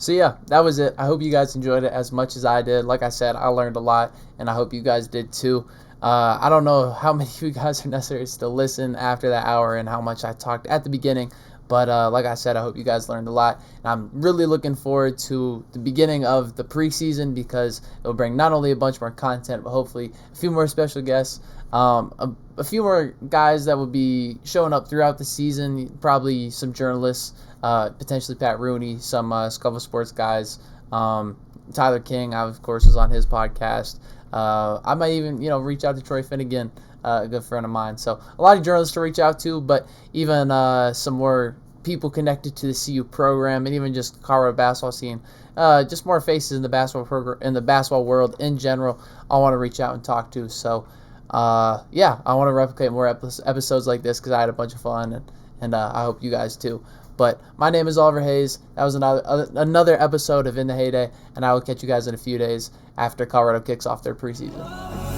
So yeah, that was it. I hope you guys enjoyed it as much as I did. Like I said, I learned a lot, and I hope you guys did too. I don't know how many of you guys are necessary to listen after that hour and how much I talked at the beginning, but like I said, I hope you guys learned a lot. And I'm really looking forward to the beginning of the preseason because it'll bring not only a bunch more content, but hopefully a few more special guests, a few more guys that will be showing up throughout the season, probably some journalists, potentially Pat Rooney, some Scuffle Sports guys. Tyler King, I, of course, was on his podcast. I might even, reach out to Troy Finnegan, a good friend of mine. So a lot of journalists to reach out to, but even some more people connected to the CU program and even just Colorado basketball scene. Just more faces in the basketball program, in the basketball world in general. I want to reach out and talk to. So, yeah, I want to replicate more episodes like this because I had a bunch of fun, and I hope you guys too. But my name is Oliver Hayes. That was another episode of In the Heyday, and I will catch you guys in a few days after Colorado kicks off their preseason.